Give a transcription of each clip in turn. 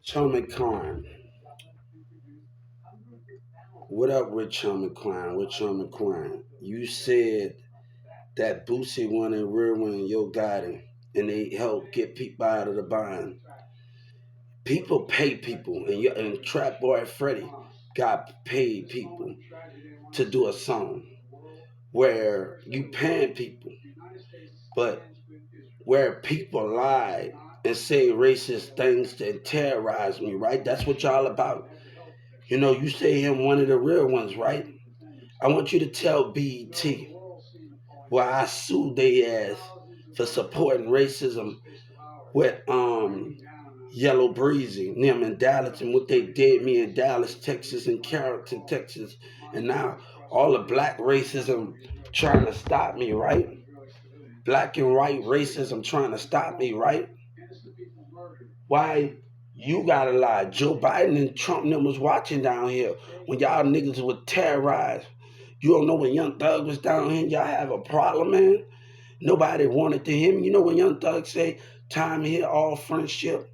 Chummy Khan. What up with Chummy Khan? With Chummy Khan? You said that Boosie wanted Real One Yo Gotti and they helped get people out of the bind. People pay people, and Trap Boy Freddy got paid people to do a song where you paying people, but where people lie and say racist things to terrorize me, right? That's what y'all about. You say him one of the real ones, right? I want you to tell BET why I sued they ass for supporting racism with Yellow Breezy, them in Dallas, and what they did me in Dallas, Texas, and Carrollton, Texas, and now all the black racism trying to stop me, right? Black and white racism trying to stop me, right? Why you gotta lie? Joe Biden and Trump and them was watching down here when y'all niggas were terrorized. You don't know when Young Thug was down here, y'all have a problem, man. Nobody wanted to hear him. You know when Young Thug say, time here, all friendship.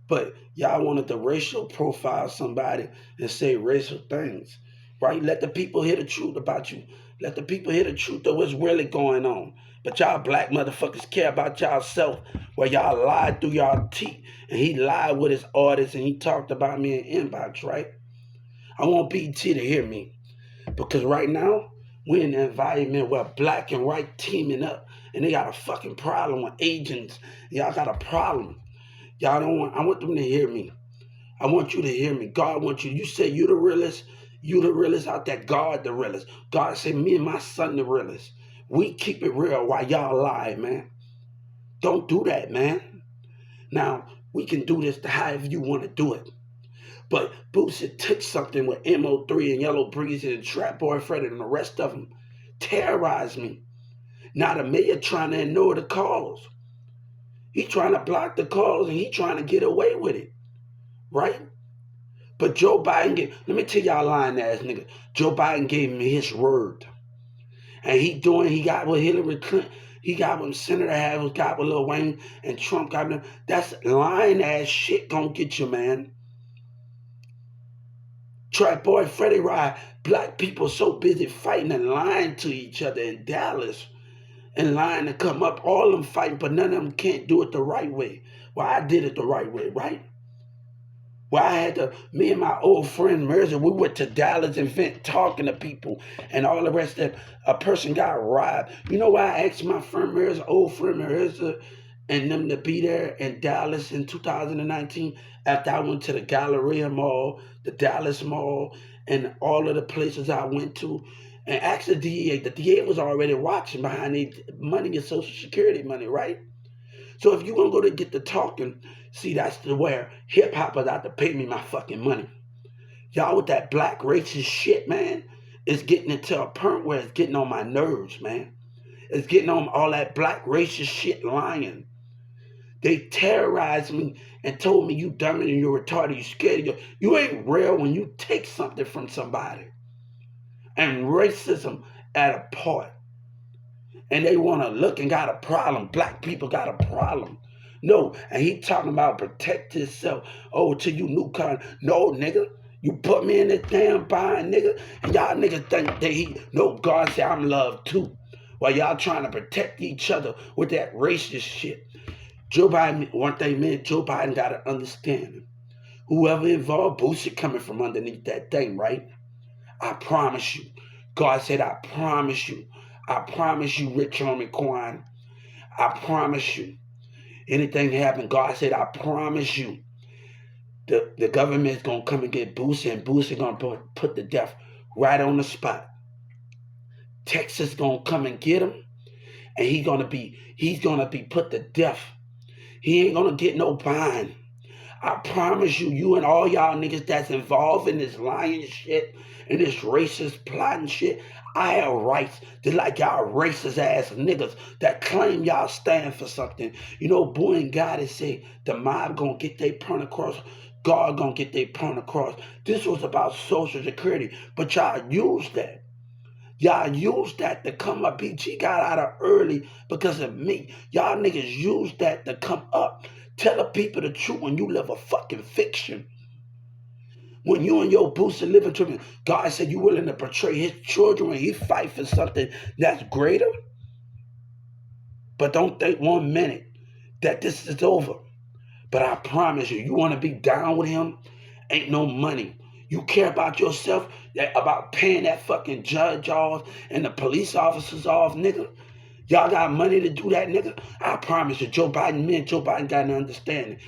But y'all wanted to racial profile somebody and say racial things, right? Let the people hear the truth about you. Let the people hear the truth of what's really going on. But y'all black motherfuckers care about y'all self, where y'all lied through y'all teeth. And he lied with his artists and he talked about me in inbox, right? I want BT to hear me. Because right now, we're in an environment where black and white teaming up and they got a fucking problem with agents. Y'all got a problem. Y'all don't want, I want them to hear me. I want you to hear me. God wants you. You say you the realest. You the realest out there. God the realest. God said me and my son the realest. We keep it real while y'all lie, man. Don't do that, man. Now, we can do this however you want to do it. But Boosie took something with MO3 and Yellow Breezy and Trap Boy Freddy and the rest of them. Terrorized me. Now the mayor trying to ignore the calls. He trying to block the calls and he trying to get away with it. Right? But Joe Biden let me tell y'all lying ass nigga. Joe Biden gave me his word. And he got with Hillary Clinton. He got with Senator Harris, got with Lil Wayne, and Trump got with them. That's lying ass shit gonna get you, man. Trap Boy Freddie Rye, black people so busy fighting and lying to each other in Dallas and lying to come up. All of them fighting, but none of them can't do it the right way. Well, I did it the right way, right? Well, me and my old friend Mirza, we went to Dallas and Vent talking to people and all the rest that a person got robbed. You know why I asked my friend Mirza, old friend Mirza, and them to be there in Dallas in 2019 after I went to the Galleria Mall, the Dallas Mall, and all of the places I went to. And asked the DA. The DA was already watching behind the money and Social Security money, right? So if you're gonna go to get the talking, see that's the where hip hop is out to pay me my fucking money. Y'all with that black racist shit, man, it's getting into a point where it's getting on my nerves, man. It's getting on all that black racist shit lying. They terrorized me and told me you dumb and you're retarded, you scared. You ain't real when you take something from somebody. And racism at a part. And they want to look and got a problem. Black people got a problem. No, and he talking about protect himself. Oh, to you new kind. No, nigga. You put me in this damn bind, nigga. And y'all niggas think that no, God said I'm loved too. While y'all trying to protect each other with that racist shit. Joe Biden, one thing, man, Joe Biden got to understand. Whoever involved, Boosie coming from underneath that thing, right? I promise you. God said, I promise you. I promise you, Rich Homie Quan. I promise you. Anything happen, God said, I promise you. The government is going to come and get Boosie, and Boosie going to put the death right on the spot. Texas going to come and get him, and he's going to be put to death. He ain't going to get no fine. I promise you, you and all y'all niggas that's involved in this lying shit and this racist plotting shit, I have rights just like y'all racist ass niggas that claim y'all stand for something. You know, Boy and God say the mob gonna get their point across, God gonna get their point across. This was about Social Security, but y'all used that. Y'all used that to come up. BG got out of early because of me. Y'all niggas used that to come up Tell the people the truth when you live a fucking fiction. When you and your Boosie live in truth, God said you willing to portray his children when he fight for something that's greater. But don't think 1 minute that this is over. But I promise you, you want to be down with him? Ain't no money. You care about yourself, about paying that fucking judge off and the police officers off, nigga? Y'all got money to do that, nigga? I promise you, me and Joe Biden got an understanding.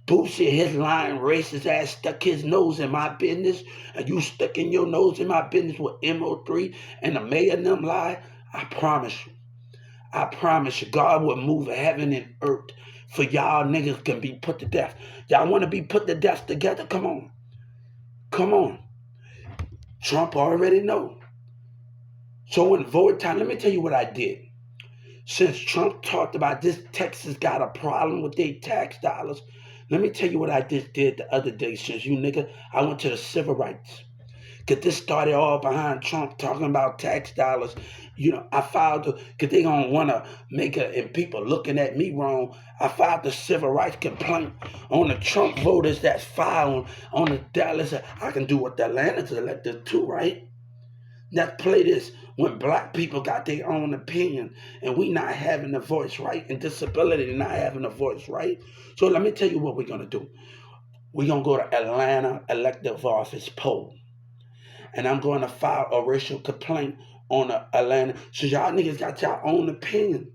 Boosie, his lying racist ass stuck his nose in my business, and you sticking your nose in my business with MO3 and the mayor and them lie. I promise you, God will move heaven and earth for y'all niggas can be put to death. Y'all want to be put to death together? Come on. Trump already know. So when vote time, let me tell you what I did. Since Trump talked about this, Texas got a problem with their tax dollars. Let me tell you what I just did the other day. Since you nigga, I went to the civil rights. Cause this started all behind Trump talking about tax dollars. You know, I filed, cause they gonna wanna make it, and people looking at me wrong. I filed the civil rights complaint on the Trump voters that's filed on the Dallas. I can do what the Atlanta's elected too, right? Let's play this. When black people got their own opinion and we not having a voice, right? And disability not having a voice, right? So let me tell you what we're going to do. We're going to go to Atlanta elective office poll. And I'm going to file a racial complaint on Atlanta. So y'all niggas got your own opinion.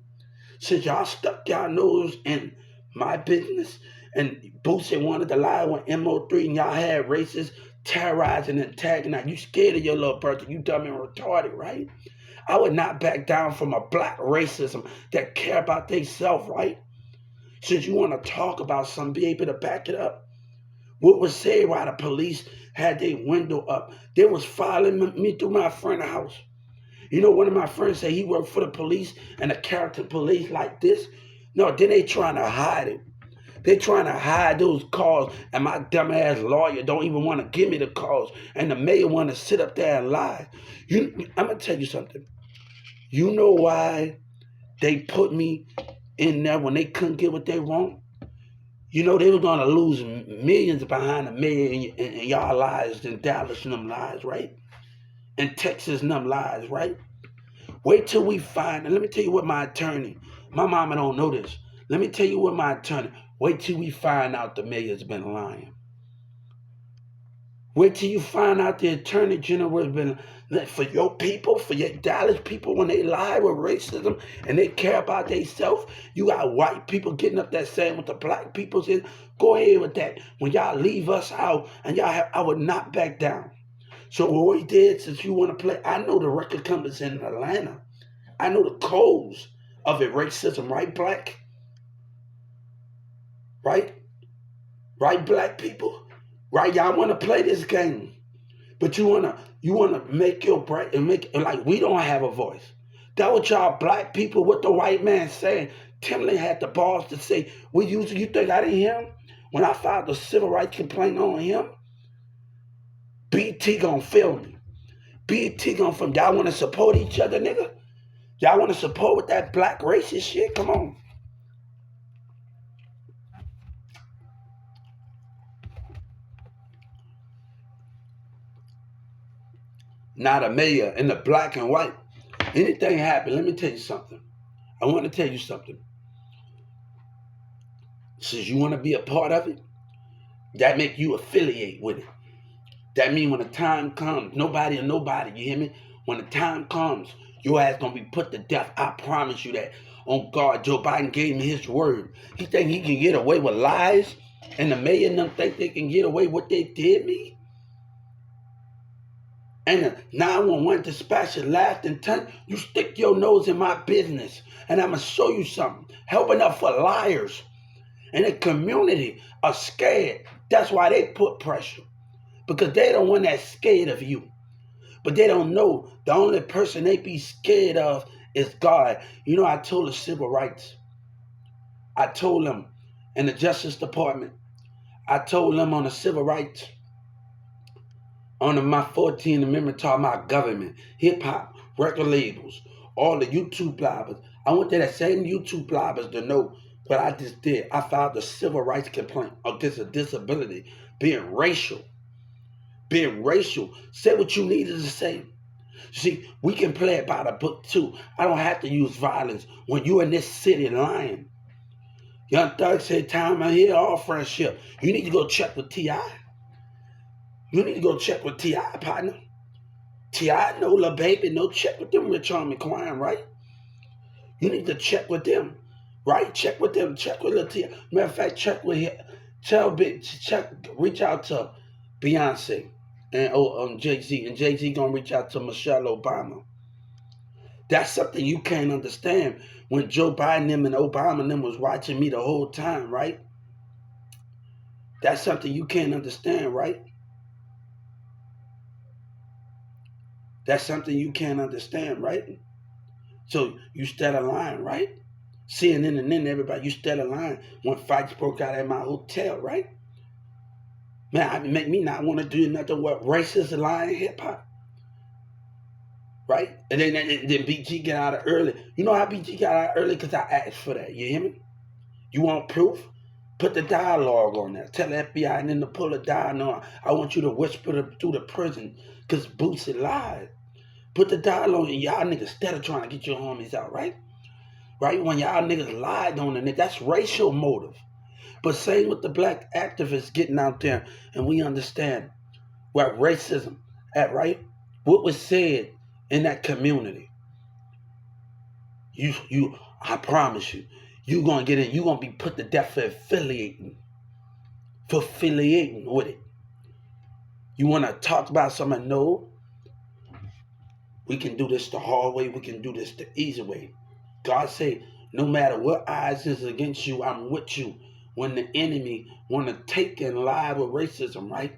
Since y'all stuck y'all nose in my business and Boosie wanted to lie with MO3 and y'all had racists terrorizing and tagging out. You scared of your little brother. You dumb and retarded, right? I would not back down from a black racism that care about themselves, right? Since you want to talk about something, be able to back it up. What was said while the police had their window up? They was following me through my friend's house. You know, one of my friends said he worked for the police and the character police like this. No, then they trying to hide it. They trying to hide those calls, and my dumbass lawyer don't even want to give me the calls, and the mayor want to sit up there and lie. I'm gonna tell you something. You know why they put me in there when they couldn't get what they want? You know they were gonna lose millions behind the mayor and y'all lies in Dallas and them lies, right? In Texas and them lies, right? Wait till we find, and let me tell you what my attorney, my mama don't know this. Let me tell you what my attorney, wait till we find out the mayor's been lying. Wait till you find out the attorney general has been, for your people, for your Dallas people, when they lie with racism and they care about themselves, you got white people getting up there saying what the black people said. Go ahead with that. When y'all leave us out, and I would not back down. So what we did, since you want to play, I know the record companies in Atlanta. I know the codes of it, racism, right, black? Right? Right, black people? Right, y'all want to play this game. But you wanna make your break and make like we don't have a voice. That what y'all black people, what the white man saying. Timlin had the balls to say, you think I didn't hear him? When I filed the civil rights complaint on him, BT gonna fail me. BT gonna from y'all wanna support each other, nigga? Y'all wanna support with that black racist shit? Come on. Not a mayor in the black and white. Anything happen, let me tell you something. I want to tell you something. Since you want to be a part of it, that make you affiliate with it. That mean when the time comes, nobody, you hear me? When the time comes, your ass gonna be put to death. I promise you that. On God, Joe Biden gave me his word. He think he can get away with lies, and the mayor and them think they can get away with what they did me? And the 911 dispatcher laughed and turned, you stick your nose in my business, and I'm gonna show you something. Helping up for liars. And the community are scared. That's why they put pressure. Because they the one that's scared of you. But they don't know the only person they be scared of is God. You know, I told the civil rights. I told them in the Justice Department. I told them on the civil rights. On my 14th Amendment talking about government, hip-hop, record labels, all the YouTube bloggers. I want that same YouTube bloggers to know But I just did. I filed a civil rights complaint against a disability being racial. Being racial. Say what you needed to say. See, we can play it by the book too. I don't have to use violence when you're in this city lying. Young Thug said, time out here, all friendship. You need to go check with T.I. You need to go check with T.I., partner. T.I. no Lil Baby, no check with them Rich Homie Quan, right? You need to check with them, right? Check with them. Check with Lil T.I. Matter of fact, check with him. Reach out to Beyonce and Jay-Z. And Jay-Z gonna reach out to Michelle Obama. That's something you can't understand when Joe Biden them and Obama them was watching me the whole time, right? That's something you can't understand, right? That's something you can't understand, right? So you stand in line, right? CNN and then everybody, you stand in line when fights broke out at my hotel, right? Man, it make me not want to do nothing what racist lying hip hop. Right? And then BG get out of early. You know how BG got out early? Because I asked for that. You hear me? You want proof? Put the dialogue on there. Tell the FBI and then to pull the dialogue. I want you to whisper through the prison because Boosie lied. Put the dialogue and y'all niggas instead of trying to get your homies out, right? Right? When y'all niggas lied on the nigga, that's racial motive. But same with the black activists getting out there and we understand what racism at, right? What was said in that community. I promise you, you're gonna get in, you're gonna be put to death for affiliating with it. You wanna talk about something? No. We can do this the hard way, we can do this the easy way. God say, no matter what odds is against you, I'm with you. When the enemy wanna take and lie with racism, right?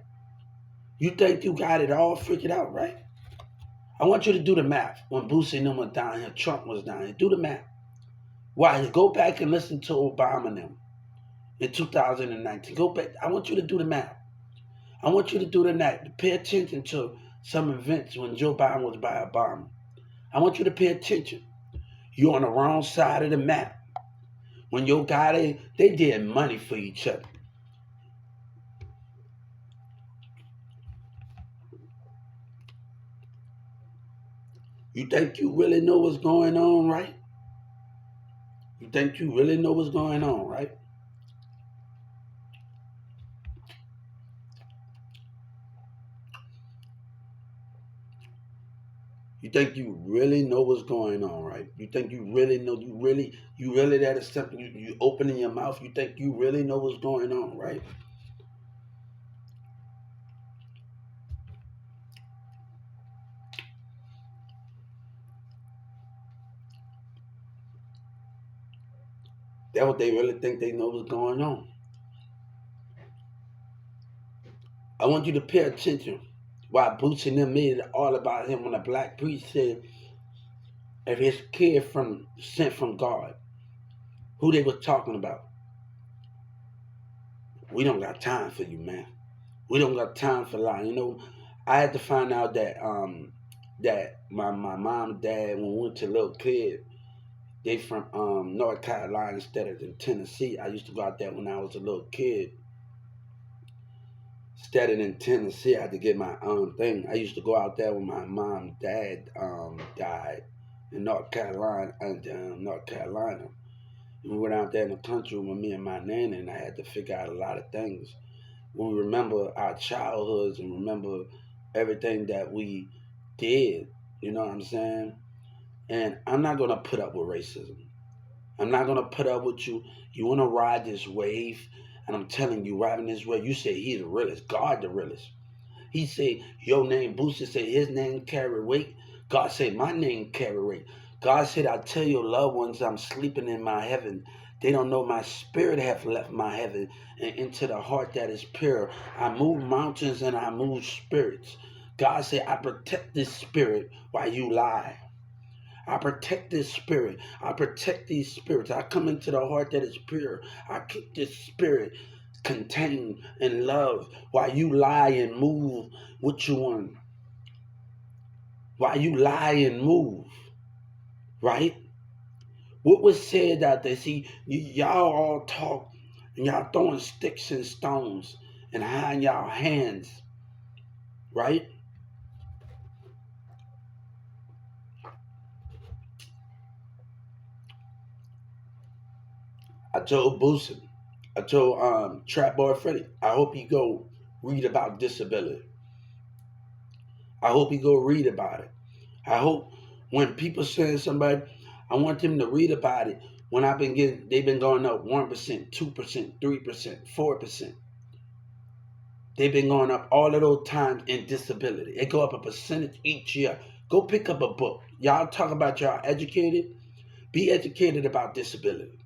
You think you got it all figured out, right? I want you to do the math. When Boosie and them were down here, Trump was down here. Do the math. Why? Go back and listen to Obama and them in 2019. Go back. I want you to do the math. I want you to do the math. Pay attention to some events when Joe Biden was by Obama. I want you to pay attention. You're on the wrong side of the map. When your guy, they did money for each other. You think you really know what's going on, right? You think you really know what's going on, right? You think you really know what's going on, right? You think you really know, you really that is something, you opening your mouth, you think you really know what's going on, right? That's what they really think they know what's going on. I want you to pay attention. Why Boots and them made it all about him when a black priest said if his kid sent from God, who they was talking about. We don't got time for you, man. We don't got time for lying. You know, I had to find out that that my mom and dad when we went to little kid, they from North Carolina instead of in Tennessee. I used to go out there when I was a little kid. Studying in Tennessee, I had to get my own thing. I used to go out there when my mom and dad died in North Carolina. We went out there in the country with me and my nanny, and I had to figure out a lot of things. When we remember our childhoods and remember everything that we did, you know what I'm saying? And I'm not gonna put up with racism. I'm not gonna put up with you. You wanna ride this wave, and I'm telling you, riding this wave, you say he's the realest, God the realest. He say your name, Booster say his name carry weight. God said my name carry weight. God said, I tell your loved ones I'm sleeping in my heaven. They don't know my spirit have left my heaven and into the heart that is pure. I move mountains and I move spirits. God said, I protect this spirit while you lie. I protect this spirit. I protect these spirits. I come into the heart that is pure. I keep this spirit contained in love while you lie and move what you want. While you lie and move, right? What was said out there? See, y'all all talk and y'all throwing sticks and stones and hiding y'all hands, right? I told Boosie, I told Trap Boy Freddy, I hope you go read about disability. I hope you go read about it. I hope when people saying somebody, I want them to read about it. When I've been getting, they've been going up 1%, 2%, 3%, 4%. They've been going up all of those times in disability. It go up a percentage each year. Go pick up a book. Y'all talk about y'all educated. Be educated about disability.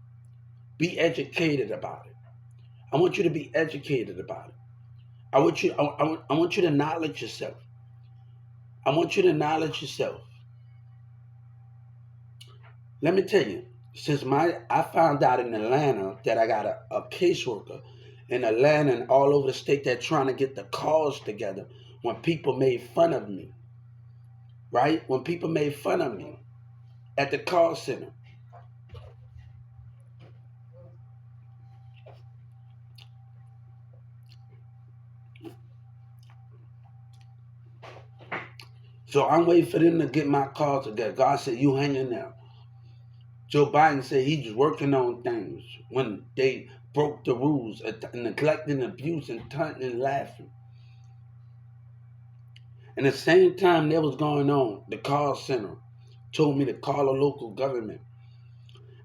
Be educated about it. I want you to be educated about it. I want you to knowledge yourself. I want you to knowledge yourself. Let me tell you, I found out in Atlanta that I got a caseworker in Atlanta and all over the state that trying to get the calls together when people made fun of me, right? When people made fun of me at the call center. So I'm waiting for them to get my call together. God said, you hang in there. Joe Biden said he's working on things when they broke the rules, neglecting, abuse, and taunting and laughing. And the same time that was going on, the call center told me to call a local government.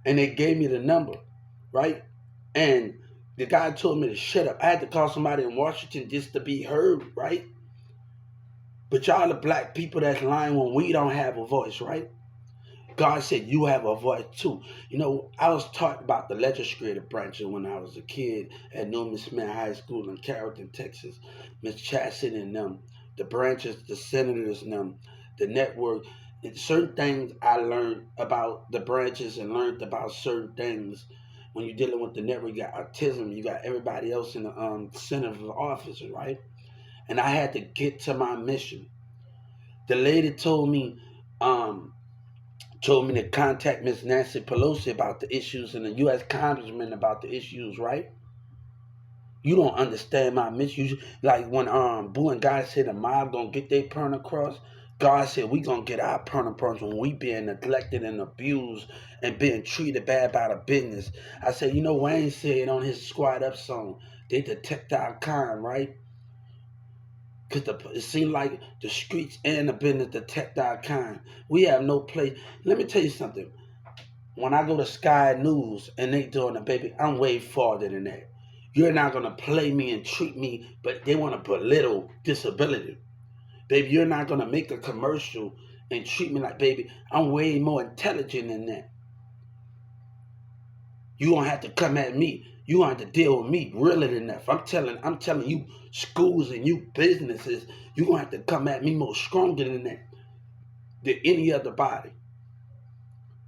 And they gave me the number, right? And the guy told me to shut up. I had to call somebody in Washington just to be heard, right? But y'all the black people that's lying when we don't have a voice, right? God said you have a voice too. You know, I was taught about the legislative branches when I was a kid at Norman Smith High School in Carrollton, Texas. Miss Chasson and them, the branches, the senators and them, the network. And certain things I learned about the branches and learned about certain things. When you're dealing with the network, you got autism, you got everybody else in the center of the office, right? And I had to get to my mission. The lady um, told me to contact Miss Nancy Pelosi about the issues and the U.S. Congressman about the issues, right? You don't understand my mission. Like when Boo and God said the mob gonna get their point across, God said we gonna get our point across when we being neglected and abused and being treated bad by the business. I said, you know, Wayne said on his Squad Up song, they detect our kind, right? Because it seemed like the streets and the business detect our kind. We have no place. Let me tell you something. When I go to Sky News and they doing it, baby, I'm way farther than that. You're not gonna play me and treat me, but they want to belittle disability. Baby, you're not gonna make a commercial and treat me like, baby, I'm way more intelligent than that. You gonna have to come at me. You gonna have to deal with me realer than that. I'm telling you, schools and you businesses, you gonna have to come at me more stronger than that, than any other body.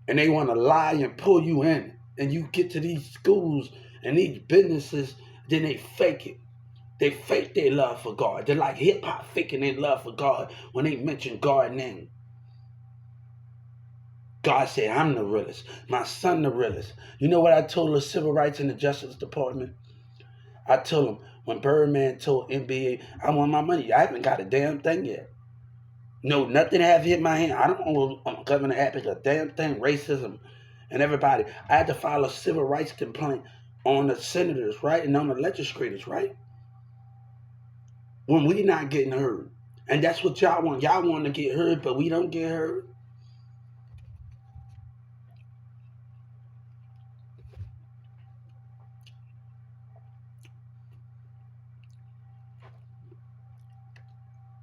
And they want to lie and pull you in. And you get to these schools and these businesses, then they fake it. They fake their love for God. They're like hip hop faking their love for God when they mention God's name. God said, I'm the realest. My son the realest. You know what I told the Civil Rights and the Justice Department? I told them when Birdman told NBA, I want my money. I haven't got a damn thing yet. No, nothing have hit my hand. I don't owe Governor Abbott a damn thing. Racism and everybody. I had to file a civil rights complaint on the senators, right? And on the legislators, right? When we not getting heard. And that's what y'all want. Y'all want to get heard, but we don't get heard.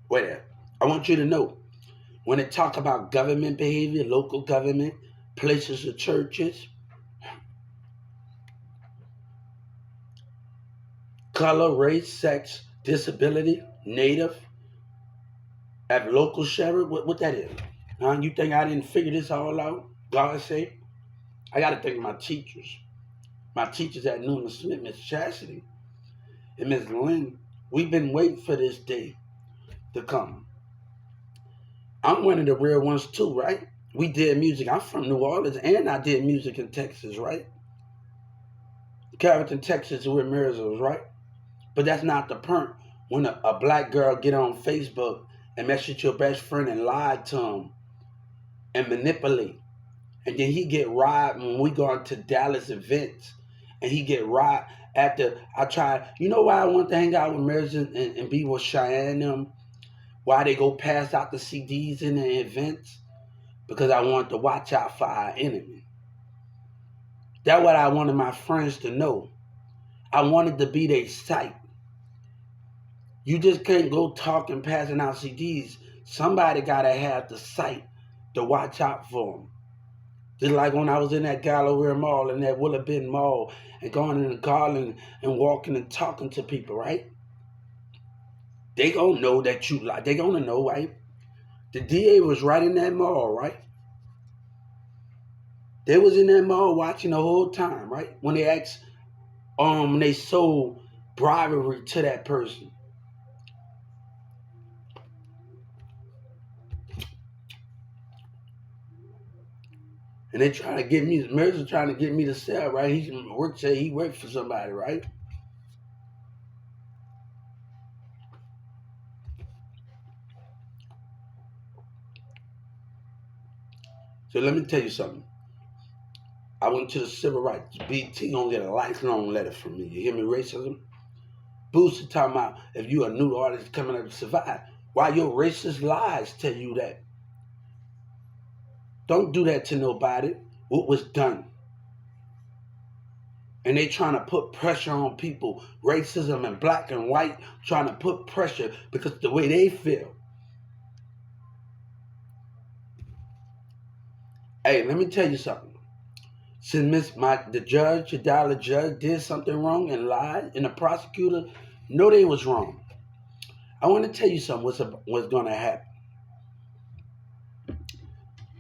Wait, I want you to know when they talk about government behavior, local government, places of churches, color, race, sex, disability, native, have local sheriff, what that is? Huh? You think I didn't figure this all out? God say, I got to think of my teachers. My teachers at Newman Smith, Miss Chastity and Miss Lynn. We've been waiting for this day to come. I'm one of the real ones too, right? We did music. I'm from New Orleans, and I did music in Texas, right? Carrollton, Texas, is where Mirrors was, right? But that's not the point. When a black girl get on Facebook and message your best friend and lie to him and manipulate, and then he get robbed when we go into Dallas events, and he get robbed after I try. You know why I want to hang out with Mirrors and be with Cheyenne and them? Why they go pass out the CDs in the events? Because I want to watch out for our enemy. That's what I wanted my friends to know. I wanted to be their sight. You just can't go talking, passing out CDs. Somebody gotta have the sight to watch out for them. Just like when I was in that Galloway Mall and that Willow Bend Mall and going in the garden and walking and talking to people, right? They gonna know that you like. They gonna know, right? The DA was right in that mall, right? They was in that mall watching the whole time, right? When they asked, they sold bribery to that person. And they trying to get me, Mercer trying to get me to sell, right? He worked for somebody, right? So let me tell you something. I went to the civil rights. BT gonna get a lifelong letter from me. You hear me? Racism. Boosie talking about if you a new artist coming up to survive. Why your racist lies tell you that? Don't do that to nobody. What was done? And they trying to put pressure on people. Racism and black and white trying to put pressure because the way they feel. Hey, let me tell you something. Since the judge, the dollar judge, did something wrong and lied, and the prosecutor know they was wrong. I want to tell you something. What's going to happen?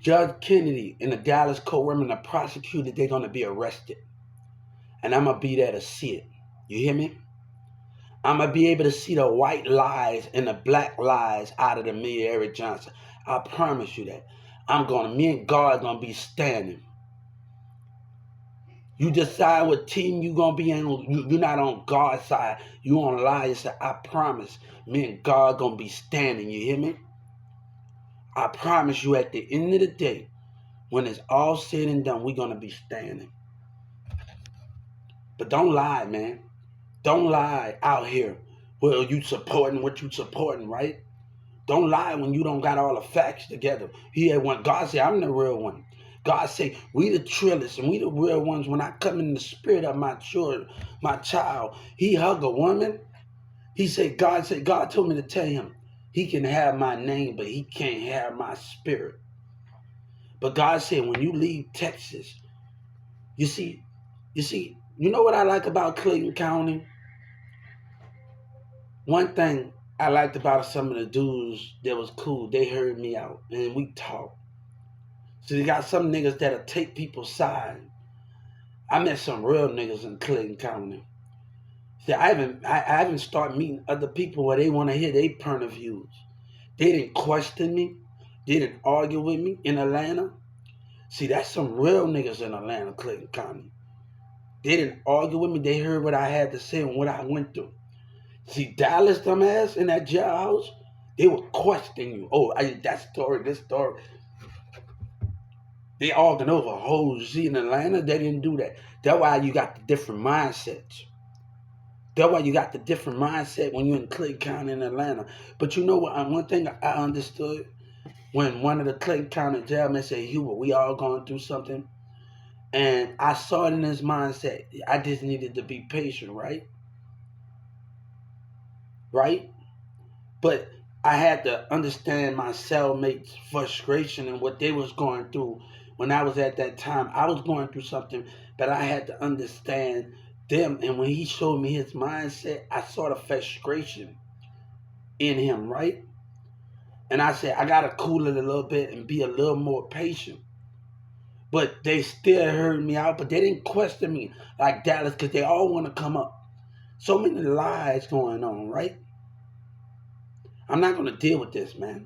Judge Kennedy and the Dallas courtroom and the prosecutor, they're going to be arrested, and I'm gonna be there to see it. You hear me? I'm gonna be able to see the white lies and the black lies out of the Mayor Eric Johnson. I promise you that. Me and God are gonna be standing. You decide what team you gonna be in. You're not on God's side. You on liars side. I promise. Me and God gonna be standing. You hear me? I promise you. At the end of the day, when it's all said and done, we're gonna be standing. But don't lie, man. Don't lie out here. Well, you supporting what you supporting, right? Don't lie when you don't got all the facts together. When God said, I'm the real one. God say, we the trillers and we the real ones. When I come in the spirit of my child, he hug a woman. God told me to tell him, he can have my name, but he can't have my spirit. But God said, when you leave Texas, you see, you know what I like about Clayton County? One thing I liked about some of the dudes that was cool, they heard me out and we talked. So you got some niggas that'll take people's side. I met some real niggas in Clayton County. See, I haven't started meeting other people where they want to hear their point of views. They didn't question me. They didn't argue with me in Atlanta. See, that's some real niggas in Atlanta, Clayton County. They didn't argue with me. They heard what I had to say and what I went through. See, Dallas, dumbass, in that jailhouse, they were questioning you. Oh, that story, this story. They arguing over hoes. See, in Atlanta, they didn't do that. That's why you got the different mindsets. That's why you got the different mindset when you're in Clayton County in Atlanta. But you know what? One thing I understood when one of the Clayton County jailmen said, Hubert, we all going through something. And I saw it in his mindset. I just needed to be patient, right? Right? But I had to understand my cellmates' frustration and what they was going through when I was at that time. I was going through something, but I had to understand them. And when he showed me his mindset, I saw the frustration in him, right? And I said, I gotta cool it a little bit and be a little more patient. But they still heard me out, but they didn't question me like Dallas because they all want to come up. So many lies going on, right? I'm not going to deal with this, man.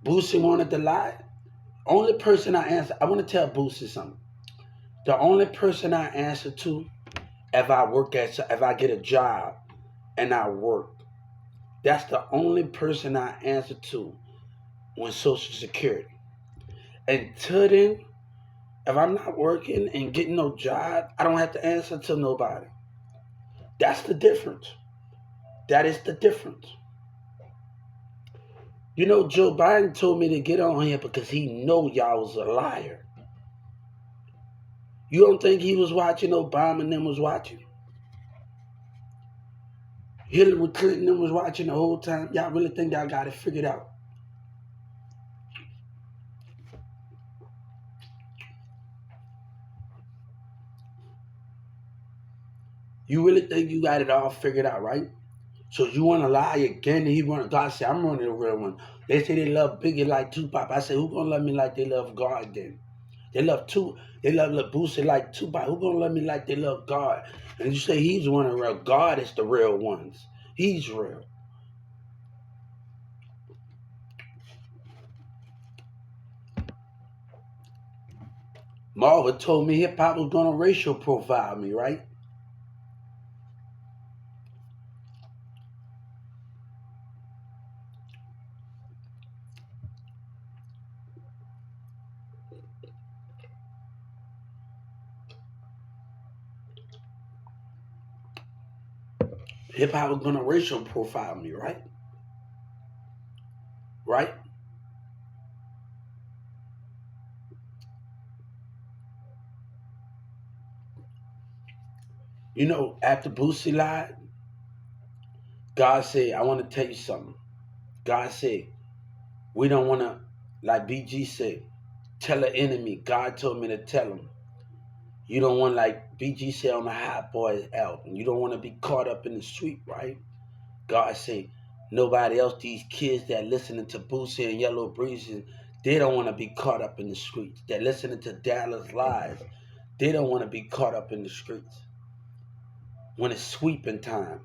Boosie wanted to lie. Only person I answer, I want to tell Boosie something. The only person I answer to if I get a job and I work, that's the only person I answer to when Social Security. Until then, if I'm not working and getting no job, I don't have to answer to nobody. That's the difference. That is the difference. You know, Joe Biden told me to get on here because he know y'all was a liar. You don't think he was watching? Obama and them was watching? Hillary Clinton and them was watching the whole time? Y'all really think y'all got it figured out? You really think you got it all figured out, right? So you want to lie again? And he want God say, I'm running the real one. They say they love Biggie like Tupac. I say, who gonna love me like they love God then? They love Lil Boosie like Tupac. Who gonna love me like they love God? And you say he's one of the real. God is the real ones. He's real. Marva told me hip hop was gonna racial profile me, right? Hip hop was gonna racial profile me, right? Right? You know, after Boosie lied, God said, I want to tell you something. God said, we don't want to, like BG said, tell the enemy. God told me to tell him. You don't want, like BG said on the Hot Boys album, you don't want to be caught up in the street, right? God said, nobody else, these kids that listening to Boosie and Yellow Breezes, they don't want to be caught up in the streets. They're listening to Dallas Lies. They don't want to be caught up in the streets when it's sweeping time.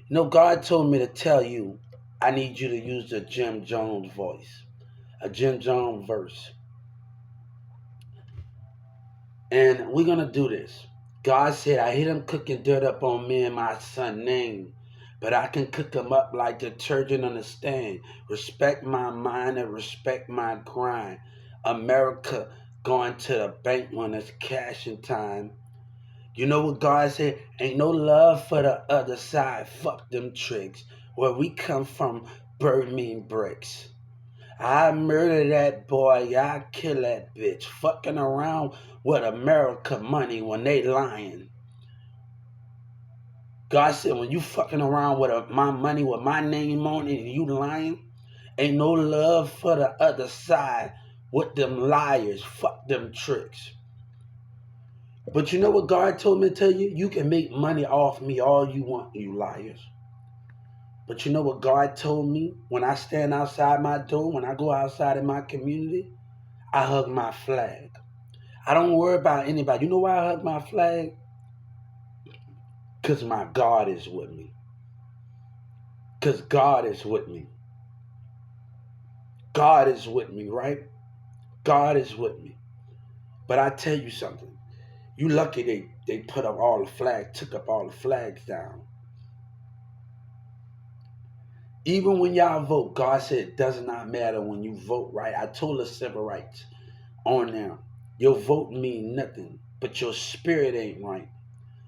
You know, God told me to tell you, I need you to use the Jim Jones voice, a Jim Jones verse. And we're going to do this. God said, I hear them cooking dirt up on me and my son name, but I can cook them up like detergent on the stand. Respect my mind and respect my grind. America going to the bank when it's cashing time. You know what God said? Ain't no love for the other side. Fuck them tricks. Where we come from, bird mean bricks. I murder that boy, I kill that bitch. Fucking around with America money when they lying. God said, when you fucking around with my money with my name on it and you lying, ain't no love for the other side with them liars. Fuck them tricks. But you know what God told me to tell you? You can make money off me all you want, you liars. But you know what God told me when I stand outside my door, when I go outside in my community? I hug my flag. I don't worry about anybody. You know why I hug my flag? Because my God is with me. Because God is with me. God is with me, right? God is with me. But I tell you something. You lucky they put up all the flags, took up all the flags down. Even when y'all vote, God said it does not matter when you vote, right? I told us civil rights on there. Your vote mean nothing, but your spirit ain't right.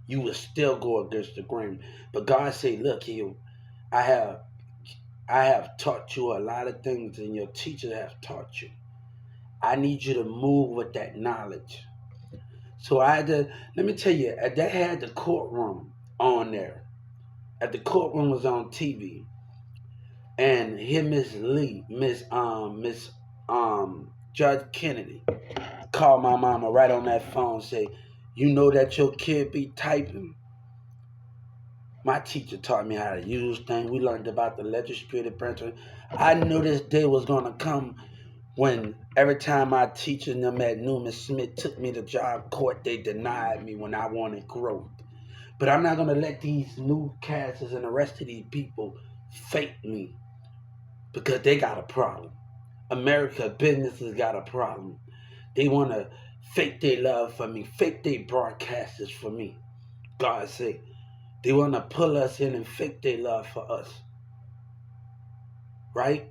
You will still go against the grain. But God said, look here, I have I have taught you a lot of things and your teachers have taught you. I need you to move with that knowledge. So I had to, let me tell you, they had the courtroom on there. At the courtroom was on TV. And here Miss Lee, Miss Judge Kennedy called my mama right on that phone, say, you know that your kid be typing? My teacher taught me how to use things. We learned about the legislative branch. I knew this day was gonna come when every time my teacher and them at Newman Smith took me to job court, they denied me when I wanted growth. But I'm not gonna let these newscasters and the rest of these people fake me because they got a problem. America businesses got a problem. They want to fake their love for me, fake their broadcasters for me. God say, they want to pull us in and fake their love for us. Right?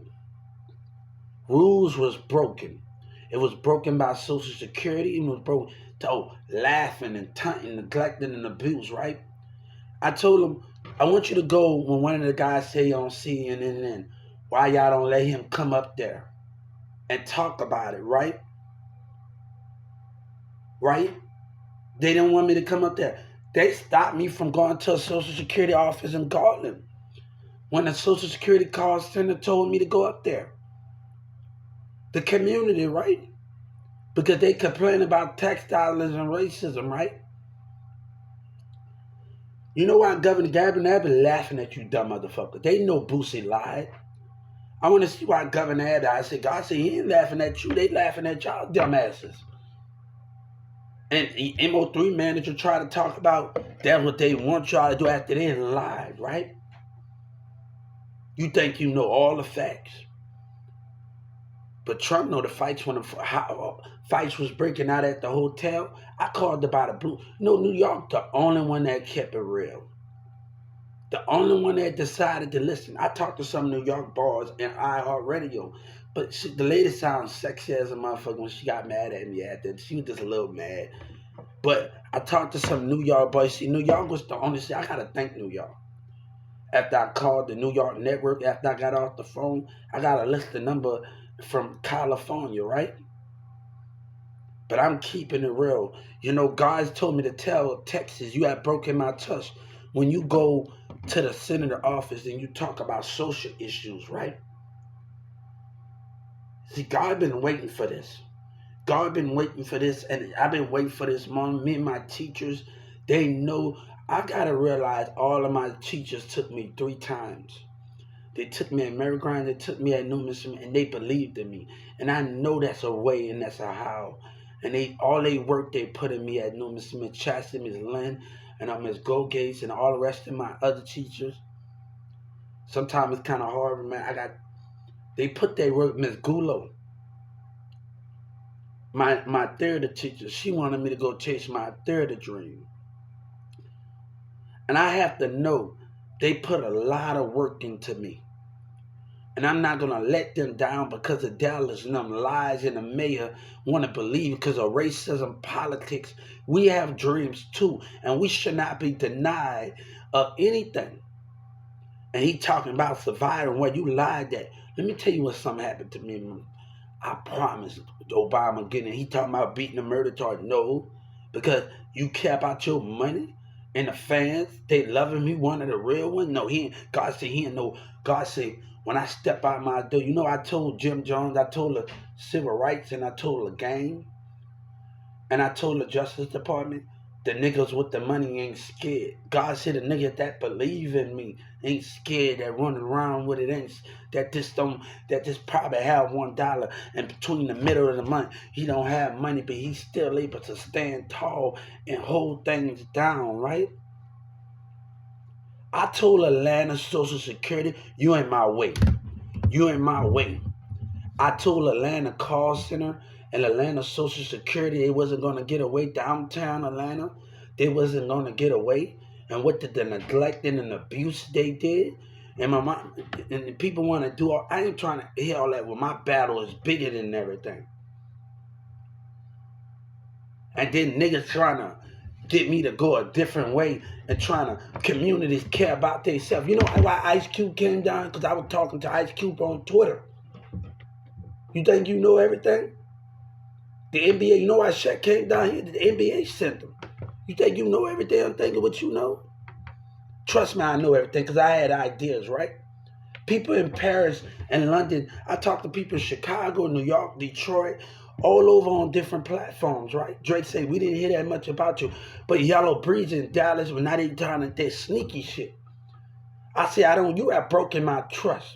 Rules was broken. It was broken by Social Security. It was broken to laughing and taunting, neglecting and abuse, right? I told him, I want you to go when one of the guys say on CNN, why y'all don't let him come up there and talk about it, right? Right? They didn't want me to come up there. They stopped me from going to a Social Security office in Garland when the Social Security call center told me to go up there. The community, right? Because they complain about textiles and racism, right? You know why Governor Gavin Abbott laughing at you, dumb motherfucker? They know Boosie lied. I want to see why Governor Abbott, I said, God said he ain't laughing at you. They laughing at y'all dumbasses. And the MO3 manager tried to talk about that's what they want y'all to do after they lied, right? You think you know all the facts. But Trump know the fights when the fights was breaking out at the hotel. I called about a blue. No, New York, the only one that kept it real. The only one that decided to listen. I talked to some New York bars in iHeartRadio, but the lady sounds sexy as a motherfucker when she got mad at me after. She was just a little mad. But I talked to some New York boys. See, New York was the only city. I gotta thank New York. After I called the New York network, after I got off the phone, I got a list of number from California, right? But I'm keeping it real. You know, God told me to tell Texas, you have broken my trust. When you go to the senator office and you talk about social issues, right? See, God been waiting for this. God been waiting for this, and I've been waiting for this moment. Me and my teachers, they know. I gotta realize all of my teachers took me 3 times. They took me at Mary Grind, they took me at Newman Smith, and they believed in me. And I know that's a way and that's a how. And all they work they put in me at Newman Smith, Chastity, Miss Lynn, and Miss Go Gates, and all the rest of my other teachers. Sometimes it's kind of hard, man. They put their work. Miss Gulo, my theater teacher, she wanted me to go chase my theater dream. And I have to know they put a lot of work into me. And I'm not going to let them down because of Dallas and them lies and the mayor want to believe because of racism, politics. We have dreams too, and we should not be denied of anything. And he talking about surviving where you lied that. Let me tell you what something happened to me. I promise Obama getting it. He talking about beating the murder charge. No, because you care about your money and the fans. They loving me, one of the real ones. No, God said he ain't no. God said when I step out my door, you know I told Jim Jones, I told the civil rights, and I told the gang, and I told the Justice Department, the niggas with the money ain't scared. God said the niggas that believe in me ain't scared, that running around with it ain't, that just probably have $1 and between the middle of the month, he don't have money, but he's still able to stand tall and hold things down, right? I told Atlanta Social Security, you ain't my way. You ain't my way. I told Atlanta Call Center and Atlanta Social Security they wasn't going to get away downtown Atlanta. They wasn't going to get away. And what the neglecting and abuse they did. And my mom, and the people want to do all, I ain't trying to hear all that. Well, my battle is bigger than everything. And then niggas trying to get me to go a different way and trying to communities care about themselves. You know why Ice Cube came down? Because I was talking to Ice Cube on Twitter. You think you know everything? The NBA, you know why Shaq came down here? The NBA sent him. You think you know everything? I'm thinking what you know. Trust me, I know everything because I had ideas, right? People in Paris and London, I talked to people in Chicago, New York, Detroit, all over on different platforms, right? Drake said, we didn't hear that much about you. But Yellow Breeze in Dallas were not even trying to sneaky shit. I said, you have broken my trust.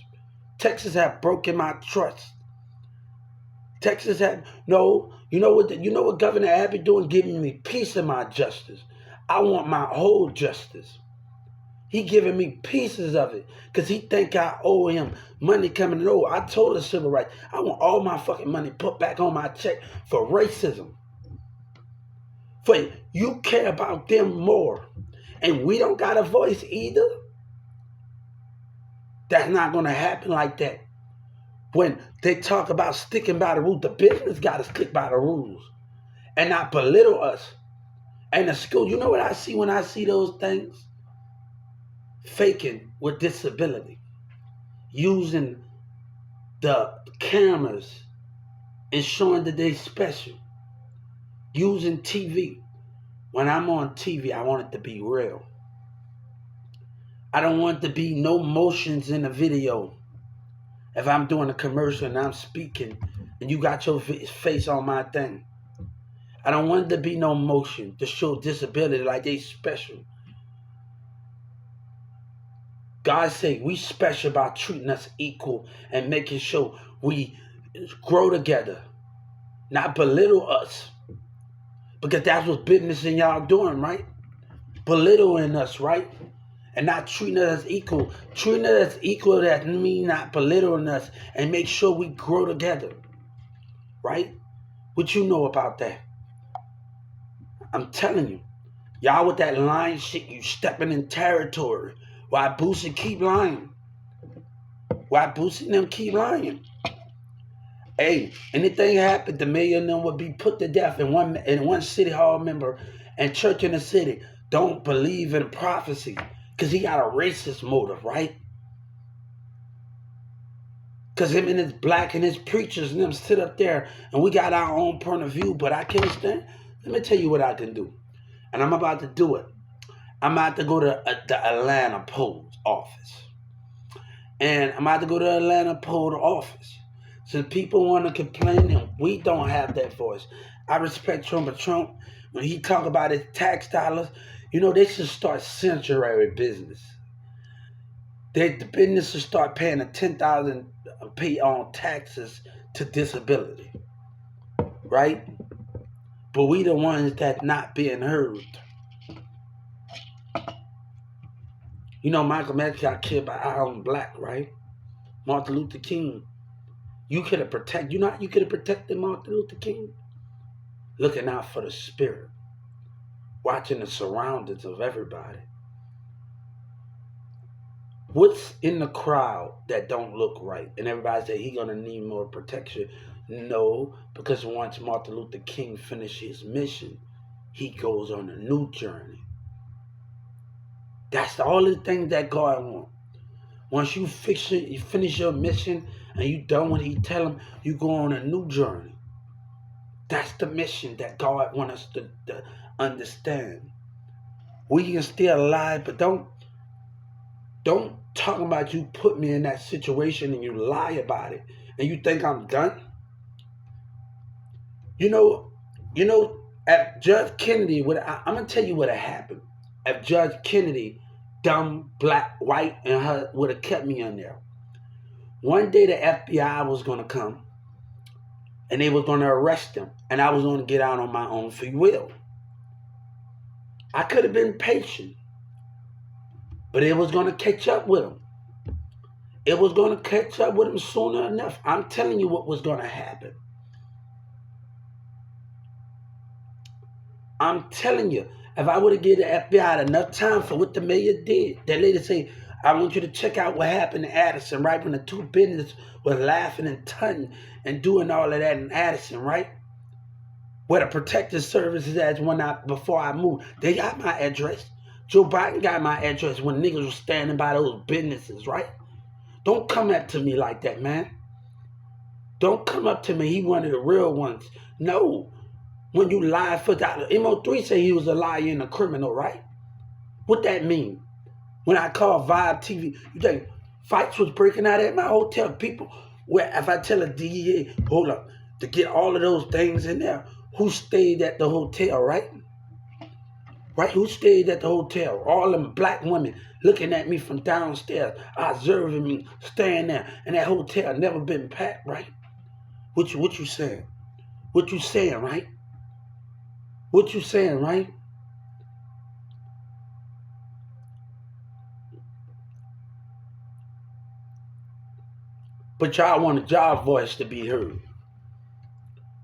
Texas have broken my trust. Texas had no. You know what Governor Abbott doing? Giving me piece of my justice. I want my whole justice. He giving me pieces of it because he think I owe him money coming in. I told the civil rights, I want all my fucking money put back on my check for racism. For you care about them more. And we don't got a voice either. That's not going to happen like that. When they talk about sticking by the rules, the business got to stick by the rules and not belittle us. And the school, you know what I see when I see those things? Faking with disability. Using the cameras and showing that they special. Using TV. When I'm on TV, I want it to be real. I don't want to be no motions in the video. If I'm doing a commercial and I'm speaking and you got your face on my thing, I don't want there to be no motion to show disability like they special. God say we special by treating us equal and making sure we grow together, not belittle us. Because that's what business and y'all doing, right? Belittling us, right? And not treating us equal. Treating us equal, that means not belittling us and make sure we grow together. Right? What you know about that? I'm telling you. Y'all with that lying shit, you stepping in territory. Why Boosie keep lying? Why Boosie and them keep lying? Hey, anything happened, the mayor and them would be put to death in one city hall member and church in the city don't believe in prophecy. Because he got a racist motive, right? Because him and his black and his preachers and them sit up there and we got our own point of view, but I can't stand. Let me tell you what I can do. And I'm about to do it. I'm about to go to the Atlanta Post office. And I'm about to go to the Atlanta Post office. So people want to complain and we don't have that voice. I respect Trump, but Trump, when he talk about his tax dollars, you know, they should start sanctuary business. The business should start paying a $10,000 pay on taxes to disability, right? But we the ones that not being heard. You know, Michael X got killed by Iron Black, right? Martin Luther King. You could have protected Martin Luther King. Looking out for the spirit. Watching the surroundings of everybody. What's in the crowd that don't look right? And everybody say he gonna need more protection. No, because once Martin Luther King finished his mission, he goes on a new journey. That's the only thing that God wants. Once you finish your mission and you done what he tell him, you go on a new journey. That's the mission that God wants us to understand. We can stay alive, but don't talk about you put me in that situation and you lie about it and you think I'm done. You know, at Judge Kennedy, I'm gonna tell you what happened. If Judge Kennedy, dumb, black, white, and her would have kept me in there. One day the FBI was gonna come and they was gonna arrest him, and I was gonna get out on my own free will. I could have been patient, but it was gonna catch up with him. It was gonna catch up with him sooner enough. I'm telling you what was gonna happen. I'm telling you, if I would have given the FBI enough time for what the mayor did, that lady say, I want you to check out what happened in Addison, right? When the two businesses were laughing and tunting and doing all of that in Addison, right? Where the protective services at before I moved. They got my address. Joe Biden got my address when niggas were standing by those businesses, right? Don't come up to me like that, man. Don't come up to me. He one of the real ones. No. When you lie for that, MO3 say he was a liar and a criminal, right? What that mean? When I call Vibe TV, you think fights was breaking out at my hotel? People, where if I tell a DEA, hold up, to get all of those things in there, who stayed at the hotel, right? Right? Who stayed at the hotel? All them black women looking at me from downstairs, observing me, staying there, and that hotel never been packed, right? What you saying? What you saying, right? What you saying, right? But y'all wanted y'all voice to be heard.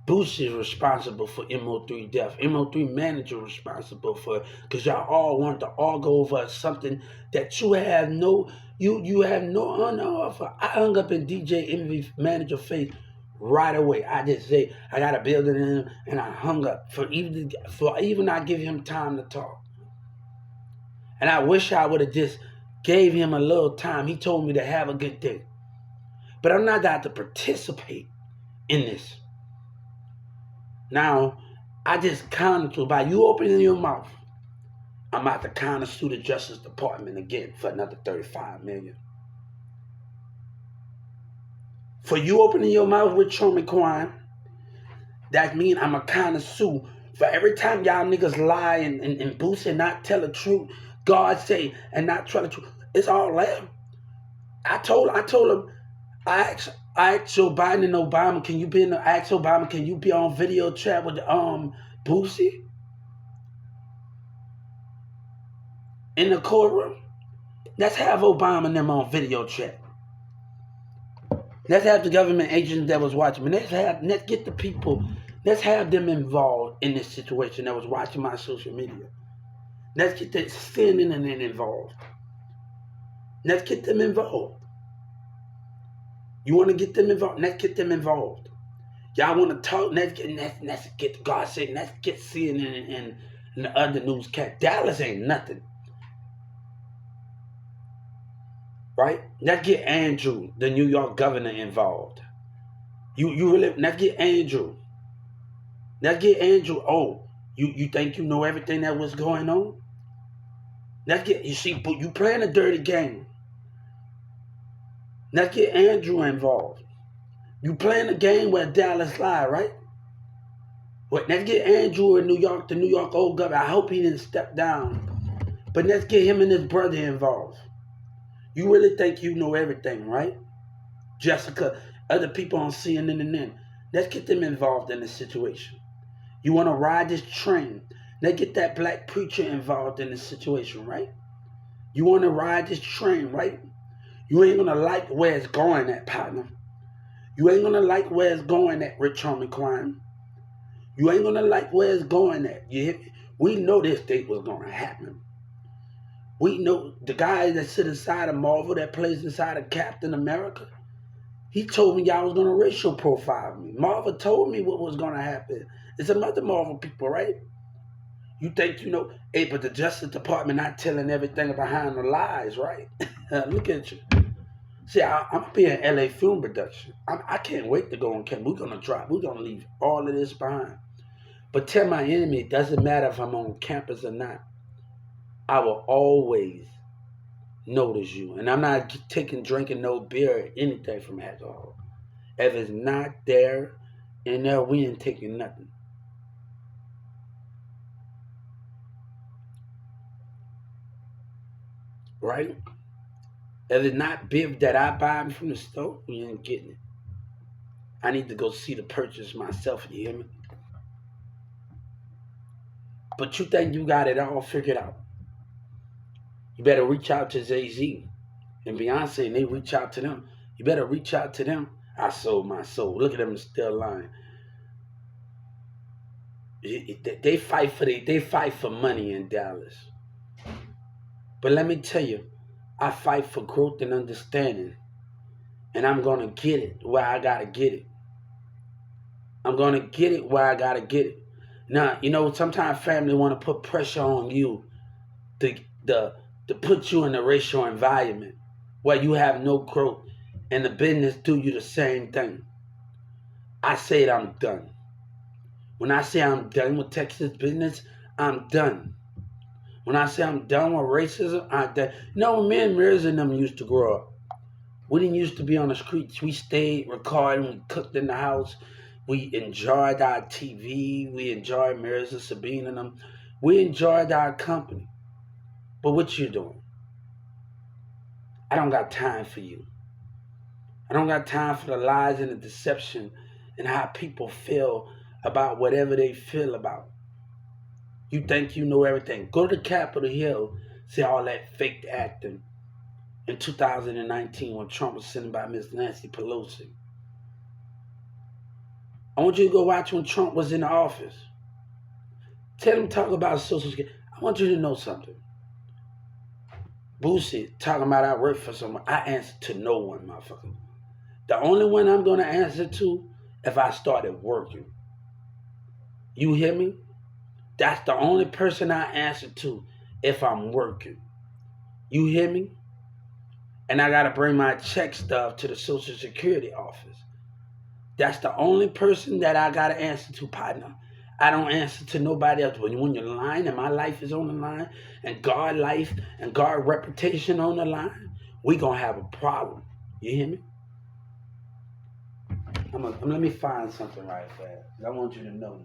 Boosie is responsible for MO3 death. MO3 manager responsible for, because y'all all want to argue over something that you have no honor for. I hung up in DJ Envy manager face right away. I just say I got a building in him, and I hung up for even not give him time to talk. And I wish I would have just gave him a little time. He told me to have a good day, but I'm not got to participate in this. Now, I just counted to, by you opening your mouth, I'm about to counter sue the Justice Department again for another $35 million. For you opening your mouth with Truman Kwine, that means I'm a counter sue for every time y'all niggas lie and boost and not tell the truth. God say and not tell the truth. It's all there. I told him, I asked Joe Biden and Obama, can you be on video chat with Boosie in the courtroom? Let's have Obama and them on video chat. Let's have the government agents that was watching me. Let's get the people. Let's have them involved in this situation that was watching my social media. Let's get that CNN involved. Let's get them involved. You want to get them involved? Let's get them involved. Y'all want to talk? Let's get God said, let's get CNN and the other newscast. Dallas ain't nothing. Right? Let's get Andrew, the New York governor, involved. You really, let's get Andrew. Let's get Andrew. Oh, you think you know everything that was going on? Let's get, you see, you playing a dirty game. Let's get Andrew involved. You playing a game where Dallas lie, right? Well, let's get Andrew in New York, the New York old governor. I hope he didn't step down. But let's get him and his brother involved. You really think you know everything, right? Jessica, other people on CNN and then. Let's get them involved in this situation. You want to ride this train. Let's get that black preacher involved in this situation, right? You want to ride this train, right? You ain't going to like where it's going at, partner. You ain't going to like where it's going at, Rich Homie Crime. You ain't going to like where it's going at. You hit me? We know this date was going to happen. We know the guy that sit inside of Marvel, that plays inside of Captain America, he told me y'all was going to racial profile me. Marvel told me what was going to happen. It's some other Marvel people, right? You think you know, hey, but the Justice Department not telling everything behind the lies, right? Look at you. See, I'm going to be in LA film production. I can't wait to go on camera. We're going to leave all of this behind. But tell my enemy, it doesn't matter if I'm on campus or not. I will always notice you. And I'm not drinking no beer or anything from alcohol. If it's not there, in there, we ain't taking nothing. Right? If it's not beer that I buy from the store, we ain't getting it. I need to go see the purchase myself, you hear me? But you think you got it all figured out. You better reach out to Jay-Z and Beyonce, and they reach out to them. You better reach out to them. I sold my soul. Look at them still lying. They fight for money in Dallas. But let me tell you, I fight for growth and understanding. And I'm going to get it where I got to get it. I'm going to get it where I got to get it. Now, you know, sometimes family want to put pressure on you to put you in a racial environment where you have no growth and the business do you the same thing. I said I'm done. When I say I'm done with Texas business, I'm done. When I say I'm done with racism, I'm done. You know, me and Mirza and them used to grow up. We didn't used to be on the streets. We stayed recording, we cooked in the house. We enjoyed our TV. We enjoyed Mirza, Sabine and them. We enjoyed our company. But what you doing? I don't got time for you. I don't got time for the lies and the deception and how people feel about whatever they feel about. You think you know everything. Go to Capitol Hill, see all that fake acting in 2019 when Trump was sitting by Miss Nancy Pelosi. I want you to go watch when Trump was in the office. Tell him talk about Social Security. I want you to know something. Boosie talking about I work for someone. I answer to no one, motherfucker. The only one I'm going to answer to if I started working. You hear me? That's the only person I answer to if I'm working. You hear me? And I got to bring my check stuff to the Social Security office. That's the only person that I got to answer to, partner. I don't answer to nobody else. When you're lying and my life is on the line and God life and God reputation on the line, we going to have a problem. You hear me? Let me find something right fast. I want you to know.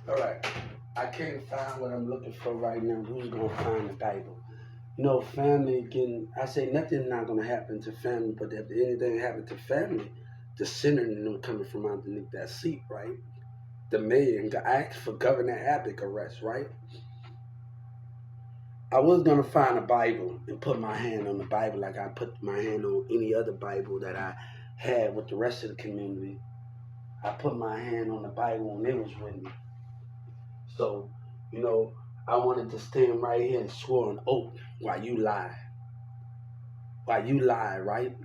All right. I can't find what I'm looking for right now. Who's going to find the Bible? You know, family I say nothing's not going to happen to family, but if anything happened to family, the sinner coming from underneath that seat, right? The mayor asked for Governor Abbott arrest, right? I was going to find a Bible and put my hand on the Bible like I put my hand on any other Bible that I had with the rest of the community. I put my hand on the Bible when it was written. So, you know, I wanted to stand right here and swear an oath while you lie. While you lie, right?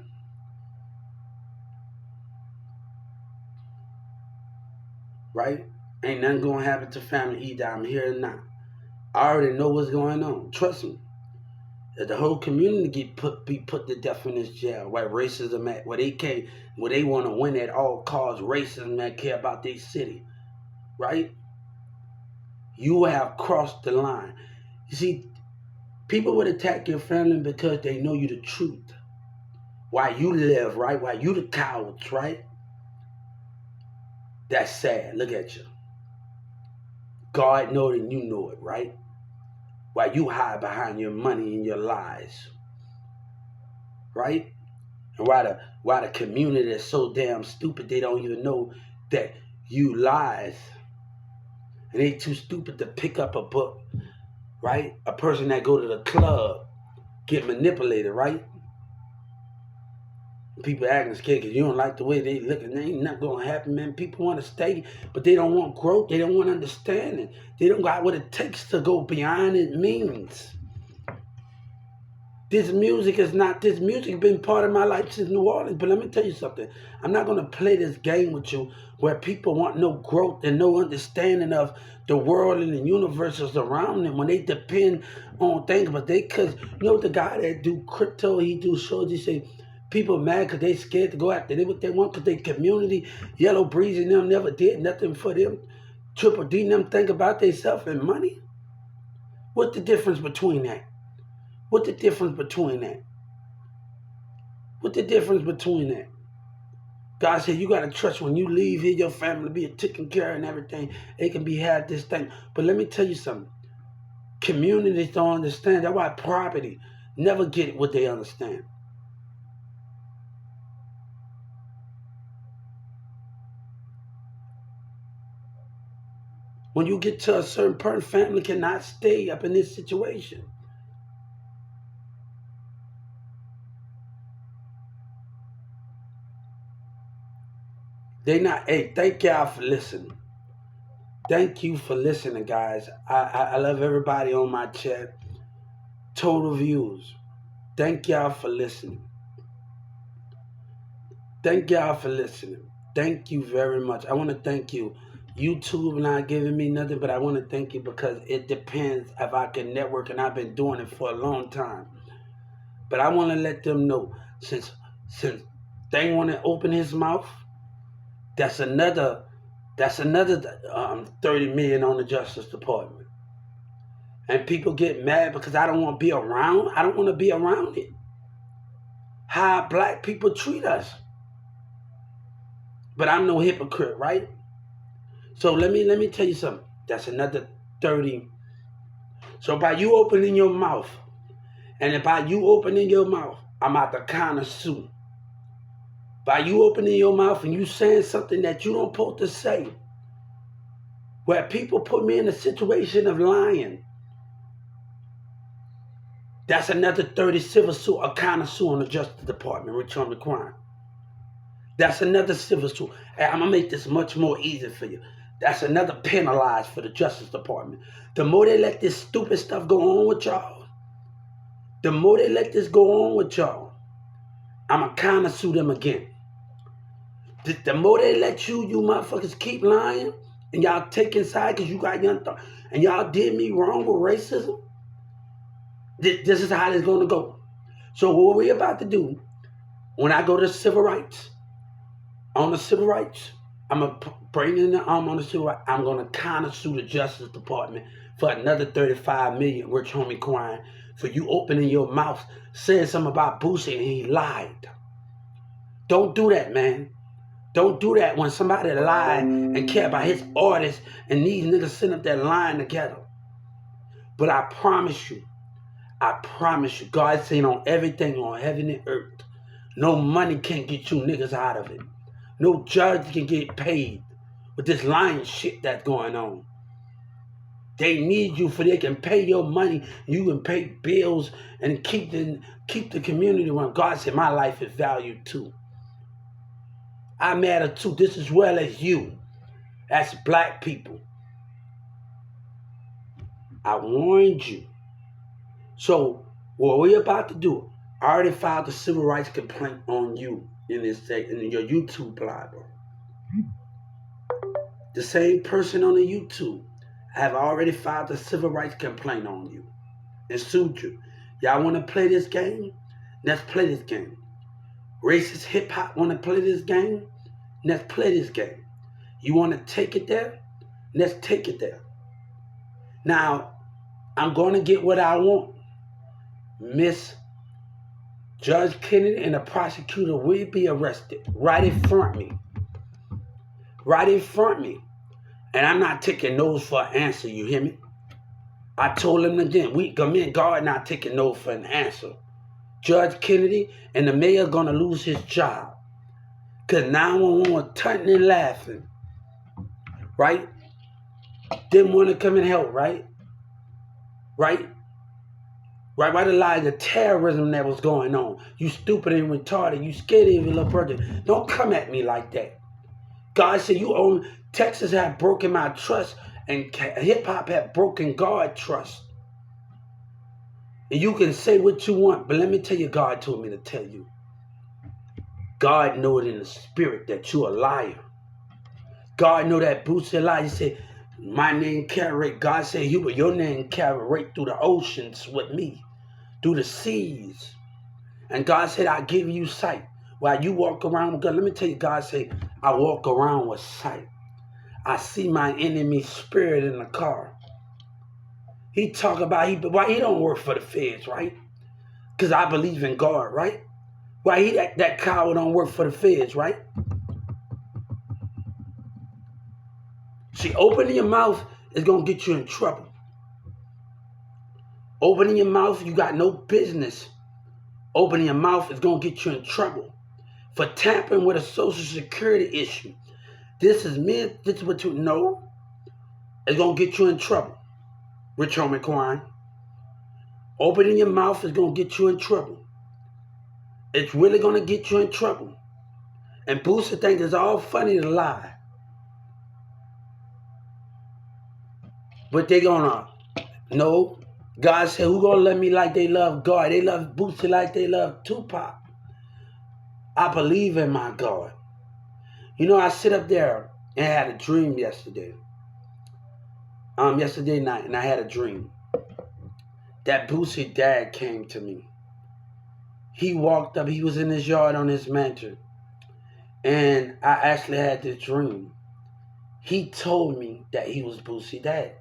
Right? Ain't nothing going to happen to family either. I'm here or not. I already know what's going on. Trust me. That the whole community be put to death in this jail. Where racism at, where they want to win at all costs. Racism that care about their city. Right? You have crossed the line. You see, people would attack your family because they know you the truth. Why you live, right? Why you the cowards, right? That's sad. Look at you. God know it and you know it, right? Why you hide behind your money and your lies. Right? And why the community is so damn stupid they don't even know that you lies. And they too stupid to pick up a book, right? A person that go to the club get manipulated, right? People acting scared because you don't like the way they look, and ain't nothing gonna happen, man. People want to stay, but they don't want growth. They don't want understanding. They don't got what it takes to go beyond it means. This music been part of my life since New Orleans. But let me tell you something. I'm not gonna play this game with you where people want no growth and no understanding of the world and the universes around them when they depend on things. But cause you know the guy that do crypto, he do shows, he say people mad because they scared to go after what they want because they community, Yellow Breeze and them never did nothing for them. Triple D and them think about themselves and money. What's the difference between that? What's the difference between that? What's the difference between that? God said you got to trust when you leave here, your family be taken care of and everything. They can be had this thing. But let me tell you something. Communities don't understand. That's why property. never get what they understand. When you get to a certain point, family cannot stay up in this situation. They not. Hey, thank y'all for listening. Thank you for listening, guys. I love everybody on my chat. Total views. Thank y'all for listening. Thank y'all for listening. Thank you very much. I want to thank you. YouTube not giving me nothing, but I want to thank you because it depends if I can network, and I've been doing it for a long time. But I want to let them know since they want to open his mouth, that's another 30 million on the Justice Department. And people get mad because I don't want to be around. I don't want to be around it. How black people treat us. But I'm no hypocrite, right? So let me tell you something. That's another 30. So by you opening your mouth, and by you opening your mouth, I'm out the kind of sue. By you opening your mouth and you saying something that you don't supposed to say, where people put me in a situation of lying, that's another 30 civil suit, a kind of sue on the Justice Department, return to crime. That's another civil suit. And I'm going to make this much more easy for you. That's another penalized for the Justice Department. The more they let this stupid stuff go on with y'all, the more they let this go on with y'all, I'm going to kind of sue them again. The more they let you motherfuckers keep lying, and y'all take inside because you got young thought, and y'all did me wrong with racism, this is how it's going to go. So what we're about to do, when I go to civil rights, on the civil rights, I'm going to bring in the arm on the civil rights. I'm going to kind of sue the Justice Department for another 35 million, Rich Homie Kwine, for you opening your mouth, saying something about Boosie and he lied. Don't do that, man. Don't do that when somebody lie and care about his artists and these niggas sitting up there lying together. But I promise you, God saying on everything on heaven and earth, no money can get you niggas out of it. No judge can get paid with this lying shit that's going on. They need you for they can pay your money. You can pay bills and keep the community running. God said my life is valued too. I matter too, just as well as you. That's black people. I warned you. So what we're about to do, I already filed a civil rights complaint on you in your YouTube library. The same person on the YouTube, I have already filed a civil rights complaint on you and sued you. Y'all want to play this game? Let's play this game. Racist hip hop want to play this game? Let's play this game. You want to take it there? Let's take it there. Now, I'm going to get what I want. Miss Judge Kennedy and the prosecutor will be arrested right in front of me. Right in front of me. And I'm not taking no's for an answer, you hear me? I told him again, me and God not taking no for an answer. Judge Kennedy and the mayor gonna lose his job. Cause 911 turning and laughing. Right? Didn't want to come and help, right? Right? Right? Why the lie the terrorism that was going on? You stupid and retarded. You scared of your little brother. Don't come at me like that. God said you own Texas have broken my trust and hip hop have broken God trust. And you can say what you want, but let me tell you, God told me to tell you. God know it in the spirit that you a liar. God know that Boosie lied. He said, my name carry. God said, Hubert, your name carry right through the oceans with me, through the seas. And God said, I give you sight. While you walk around with God, let me tell you, God said, I walk around with sight. I see my enemy's spirit in the car. He talk about, why he don't work for the feds, right? Because I believe in God, right? Why he that coward don't work for the feds, right? See, opening your mouth is going to get you in trouble. Opening your mouth, you got no business. Opening your mouth is going to get you in trouble for tampering with a social security issue. This is what you know. It's going to get you in trouble. Rich Homie Quan. Opening your mouth is going to get you in trouble. It's really going to get you in trouble. And Boosie thinks it's all funny to lie. But they're going to, no. God said, who going to love me like they love God? They love Boosie like they love Tupac. I believe in my God. You know, I sit up there and had a dream yesterday. Yesterday night, and I had a dream. That Boosie dad came to me. He walked up, he was in his yard on his mansion. And I actually had this dream. He told me that he was Boosie dad.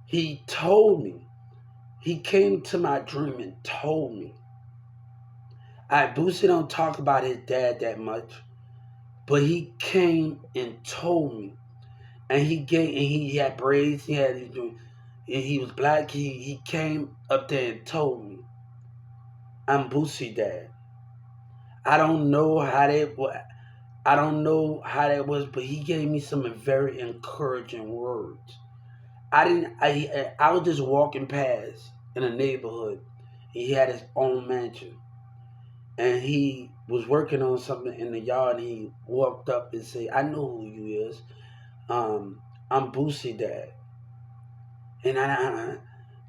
He told me. He came to my dream and told me. Boosie don't talk about his dad that much. But he came and told me. And he had braids, he was black. He came up there and told me, I'm Boosie dad. I don't know how that was, but he gave me some very encouraging words. I was just walking past in a neighborhood. He had his own mansion. And he was working on something in the yard, and he walked up and said, I know who you is. I'm Boosie dad. And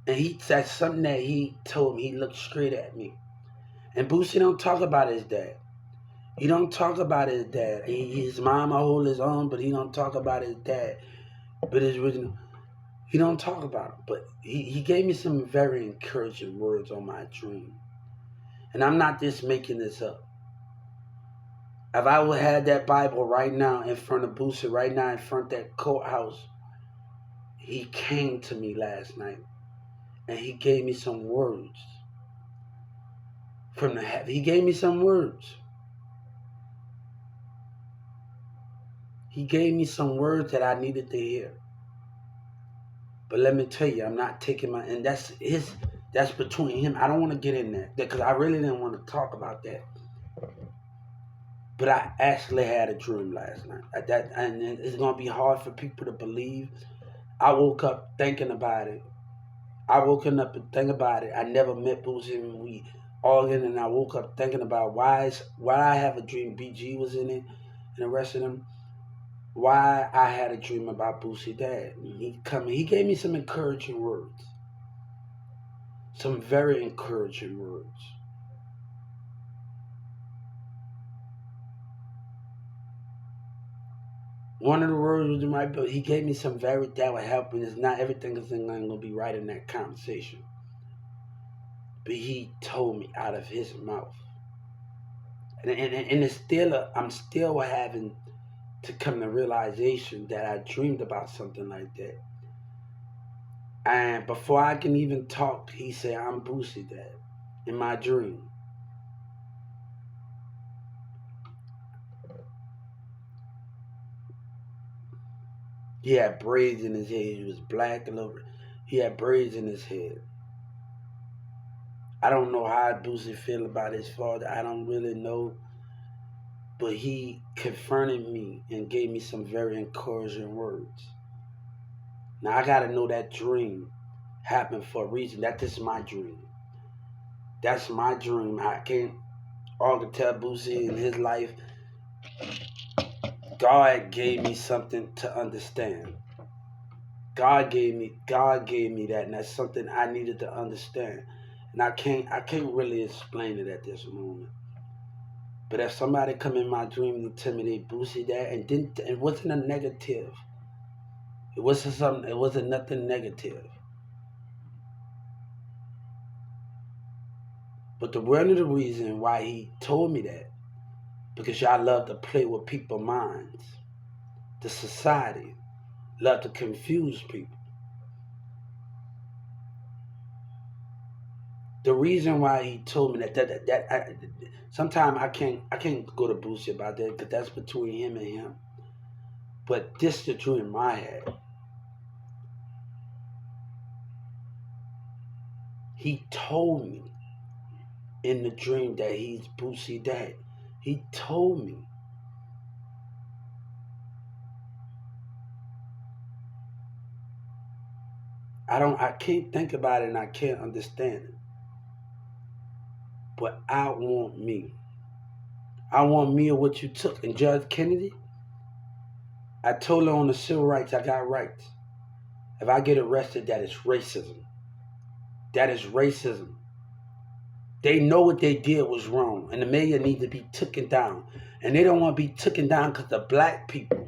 he said something that he told me. He looked straight at me. And Boosie don't talk about his dad. He don't talk about his dad. His mama hold his own, but he don't talk about his dad. But his original, he don't talk about him. But he gave me some very encouraging words on my dream. And I'm not just making this up. If I would have that Bible right now in front of Boosie, right now in front of that courthouse, he came to me last night. And he gave me some words. He gave me some words. He gave me some words that I needed to hear. But let me tell you, I'm not taking and that's between him. I don't want to get in there because I really didn't want to talk about that. But I actually had a dream last night. And it's going to be hard for people to believe. I woke up thinking about it. I woke up and think about it. I never met Boosie, and we all in, and I woke up thinking about why I have a dream BG was in it and the rest of them. Why I had a dream about Boosie dad. He gave me some encouraging words. Some very encouraging words. One of the words was in my book. He gave me some that would help, and it's not everything is going to be right in that conversation. But he told me out of his mouth. And it's still, I'm still having to come to realization that I dreamed about something like that. And before I can even talk, he said, I'm Boosie dad in my dream. He had braids in his head. He was black and over. He had braids in his head. I don't know how Boosie feel about his father. I don't really know. But he confronted me and gave me some very encouraging words. Now I gotta know that dream happened for a reason. That is my dream. That's my dream. I can't argue tell Boosie in his life. God gave me something to understand. God gave me that, and that's something I needed to understand. And I can't really explain it at this moment. But if somebody come in my dream and tell me they Boosie that, and it wasn't a negative. It wasn't nothing negative. But one of the reason why he told me that, because y'all love to play with people's minds. The society love to confuse people. The reason why he told me that sometimes I can't go to Boosie about that because that's between him and him. But this the dream I had. He told me in the dream that he's Boosie dad. He told me. I can't think about it and I can't understand it. But I want me. I want me of what you took. And Judge Kennedy, I told her on the civil rights, I got rights. If I get arrested, that is racism. That is racism. They know what they did was wrong, and the mayor needs to be taken down. And they don't want to be taken down because the black people,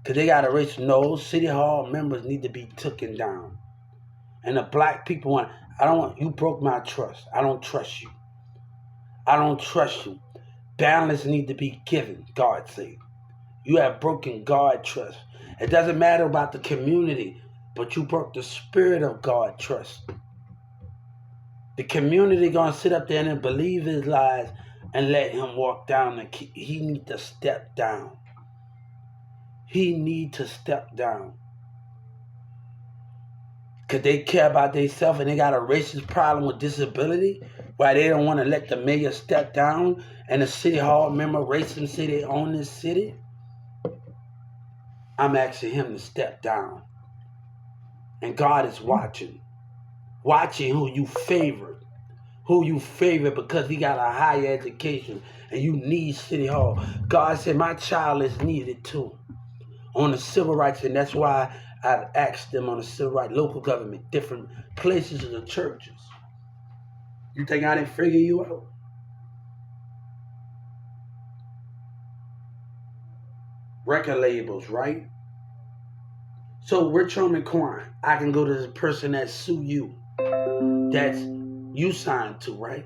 because they got a race. No, City Hall members need to be taken down. And the black people want, I don't want, you broke my trust. I don't trust you. I don't trust you. Balance need to be given, God said. You have broken God trust. It doesn't matter about the community, but you broke the spirit of God trust. The community gonna sit up there and believe his lies and let him walk down. He need to step down. He need to step down. Cause they care about themselves and they got a racist problem with disability, why they don't want to let the mayor step down and the city hall member racist say they own this city. I'm asking him to step down. And God is watching who you favor. Who you favor because he got a higher education and you need City Hall. God said, my child is needed too on the civil rights, and that's why I've asked them on the civil rights, local government, different places of the churches. You think I didn't figure you out? Record labels, right? So Rich Homie Quan, I can go to the person that sue you, that's you signed to, right?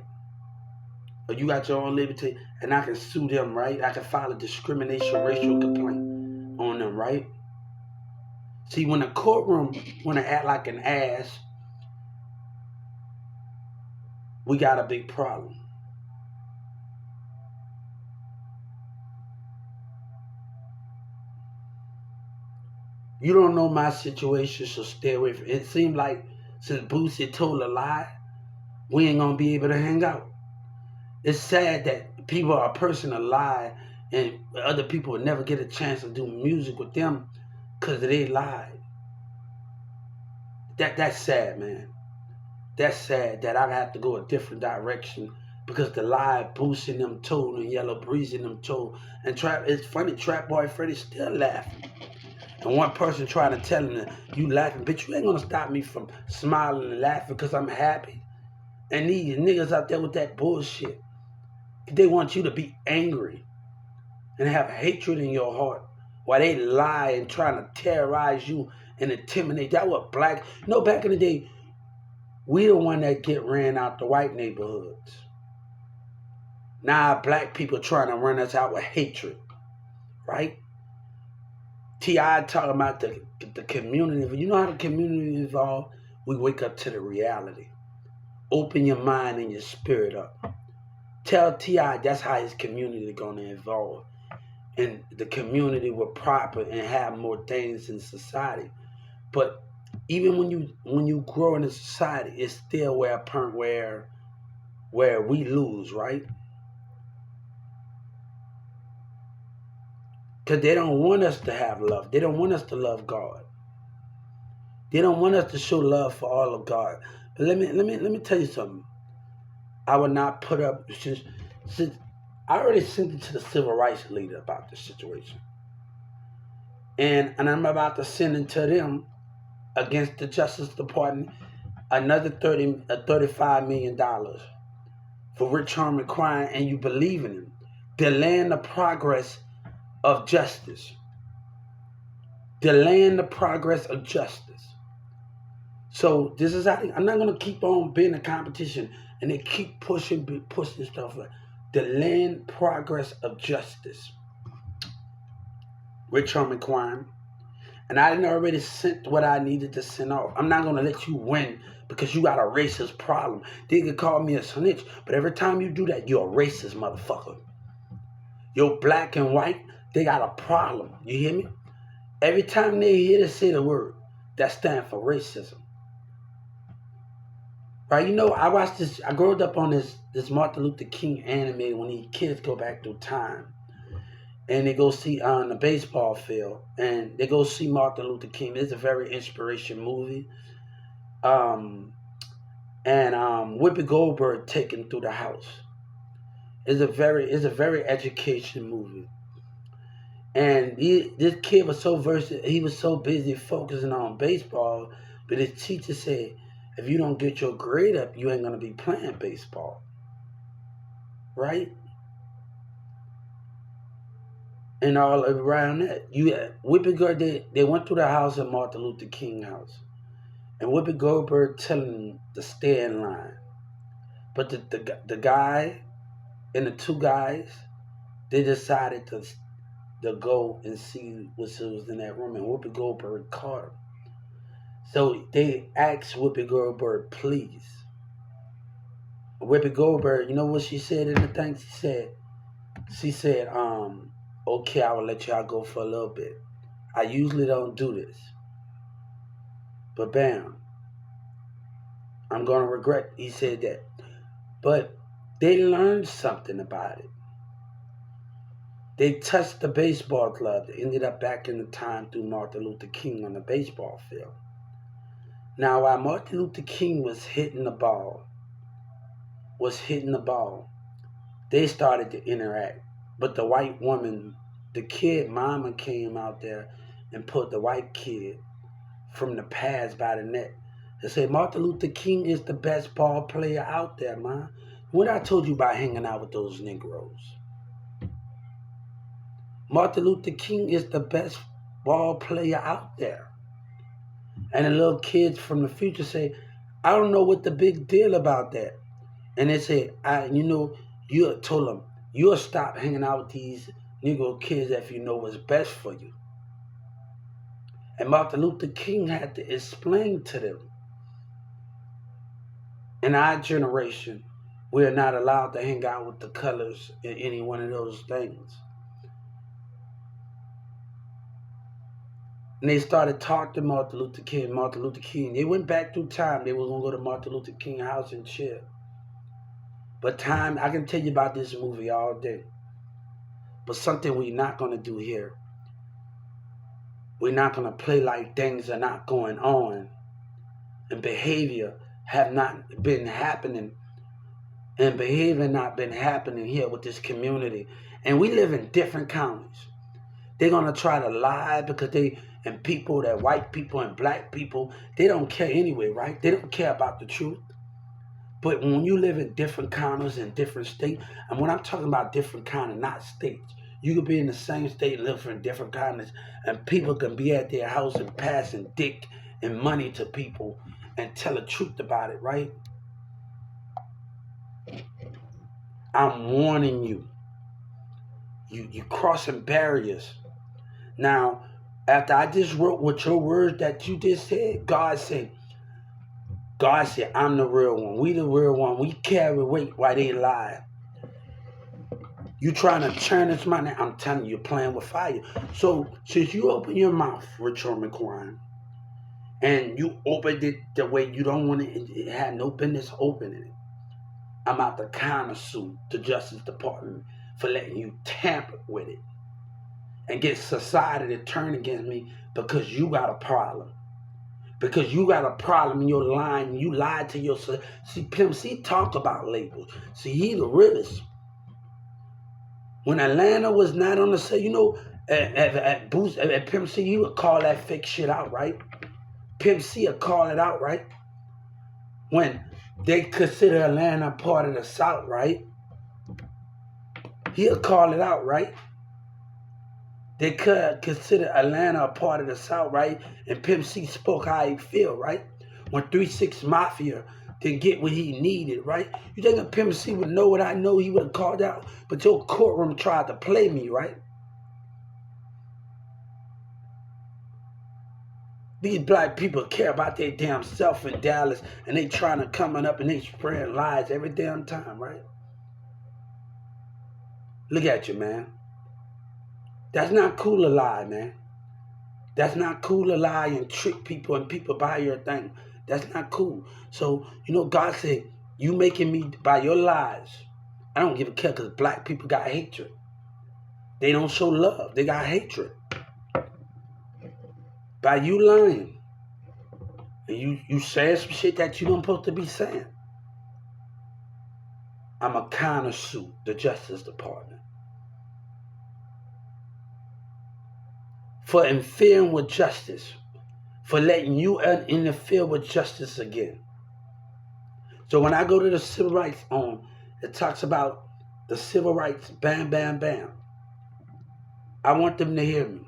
Or you got your own liberty, and I can sue them, right? I can file a discrimination racial complaint on them, right? See, when the courtroom want to act like an ass, we got a big problem. You don't know my situation, so stay away from it. It seemed like since Boosie told a lie, we ain't gonna be able to hang out. It's sad that people are a person a lie and other people will never get a chance to do music with them because they lied. That's sad, man. That's sad that I have to go a different direction because the lie Boosie them told and Yellow Breezy them told. And it's funny, Trap Boy Freddy still laughing. And one person trying to tell him that you laughing, bitch, you ain't gonna stop me from smiling and laughing because I'm happy. And these niggas out there with that bullshit, they want you to be angry and have hatred in your heart while they lie and trying to terrorize you and intimidate. That was black. You know, back in the day, we the one that get ran out the white neighborhoods. Now black people trying to run us out with hatred, right? T.I. talking about the community. You know how the community evolved? We wake up to the reality. Open your mind and your spirit up. Tell T.I. that's how his community is going to evolve. And the community will prosper and have more things in society. But even when you grow in a society, it's still where we lose, right? Because they don't want us to have love. They don't want us to love God. They don't want us to show love for all of God. But let me tell you something. I would not put up since I already sent it to the civil rights leader about this situation. And I'm about to send it to them against the Justice Department another $35 million for Rich Homie Quan, and you believe in him. Delaying the progress of justice. Delaying the progress of justice. So this is how I'm not gonna keep on being a competition and they keep pushing stuff like delaying progress of justice. Rich Homie Quan. And I didn't already sent what I needed to send off. I'm not gonna let you win because you got a racist problem. They could call me a snitch, but every time you do that, you're a racist motherfucker. You're black and white, they got a problem. You hear me? Every time they hear to say the word, that stands for racism. Right? You know, I watched this. I grew up on this Martin Luther King anime when these kids go back through time and they go see on the baseball field and they go see Martin Luther King. It's a very inspiration movie. Um, and Whoopi Goldberg taken through the house. It's a very education movie. And this kid was so versatile. He was so busy focusing on baseball, but his teacher said, "If you don't get your grade up, you ain't gonna be playing baseball, right?" And all around that, Whoopi Goldberg. They went through the house of Martin Luther King house, and Whoopi Goldberg telling them to stay in line. But the guy and the two guys, they decided to go and see what was in that room, and Whoopi Goldberg caught him. So they asked Whoopi Goldberg, please. Whoopi Goldberg, you know what she said in the thing? She said, okay, I will let y'all go for a little bit. I usually don't do this. But bam, I'm gonna regret he said that. But they learned something about it. They touched the baseball club. They ended up back in the time through Martin Luther King on the baseball field. Now, while Martin Luther King was hitting the ball, they started to interact. But the white woman, the kid mama came out there and put the white kid from the pads by the net. They said, Martin Luther King is the best ball player out there, man. What I told you about hanging out with those Negroes. Martin Luther King is the best ball player out there. And the little kids from the future say, I don't know what the big deal about that. And they say, you told them, you'll stop hanging out with these Negro kids if you know what's best for you. And Martin Luther King had to explain to them, in our generation, we're not allowed to hang out with the colors in any one of those things. And they started talking to Martin Luther King. They went back through time. They were going to go to Martin Luther King house and chill. But time, I can tell you about this movie all day. But something we're not going to do here. We're not going to play like things are not going on. And behavior have not been happening. And behavior not been happening here with this community. And we live in different counties. They're going to try to lie because that white people and black people, they don't care anyway, right? They don't care about the truth. But when you live in different counties and different states, and when I'm talking about different counties, not states, you could be in the same state and live in different counties, and people can be at their house and passing dick and money to people and tell the truth about it, right? I'm warning you. You crossing barriers. Now, after I just wrote with your words that you just said, God said, I'm the real one. We the real one. We carry weight while they lie. You trying to turn this money, I'm telling you, you're playing with fire. So, since you open your mouth, Richard McQuine, and you opened it the way you don't want it had no business opening it, I'm out to countersue the Justice Department for letting you tamper with it and get society to turn against me because you got a problem. Because you got a problem in your line. You lied to yourself. See, Pimp C talked about labels. See, he the realest. When Atlanta was not on the set, at Pimp C, he would call that fake shit out, right? Pimp C would call it out, right? When they consider Atlanta part of the South, right? He'll call it out, right? They could consider Atlanta a part of the South, right? And Pimp C spoke how he feel, right? When 3 6 Mafia didn't get what he needed, right? You think Pimp C would know what I know, he would have called out? But your courtroom tried to play me, right? These black people care about their damn self in Dallas, and they trying to coming up and they spreading lies every damn time, right? Look at you, man. That's not cool to lie, man. That's not cool to lie and trick people and people buy your thing. That's not cool. So, God said, you making me, by your lies, I don't give a care because black people got hatred. They don't show love. They got hatred. By you lying. And you saying some shit that you don't supposed to be saying. I'm a counter-suit the Justice Department for interfering with justice, for letting you interfere with justice again. So when I go to the civil rights it talks about the civil rights, bam, bam, bam. I want them to hear me.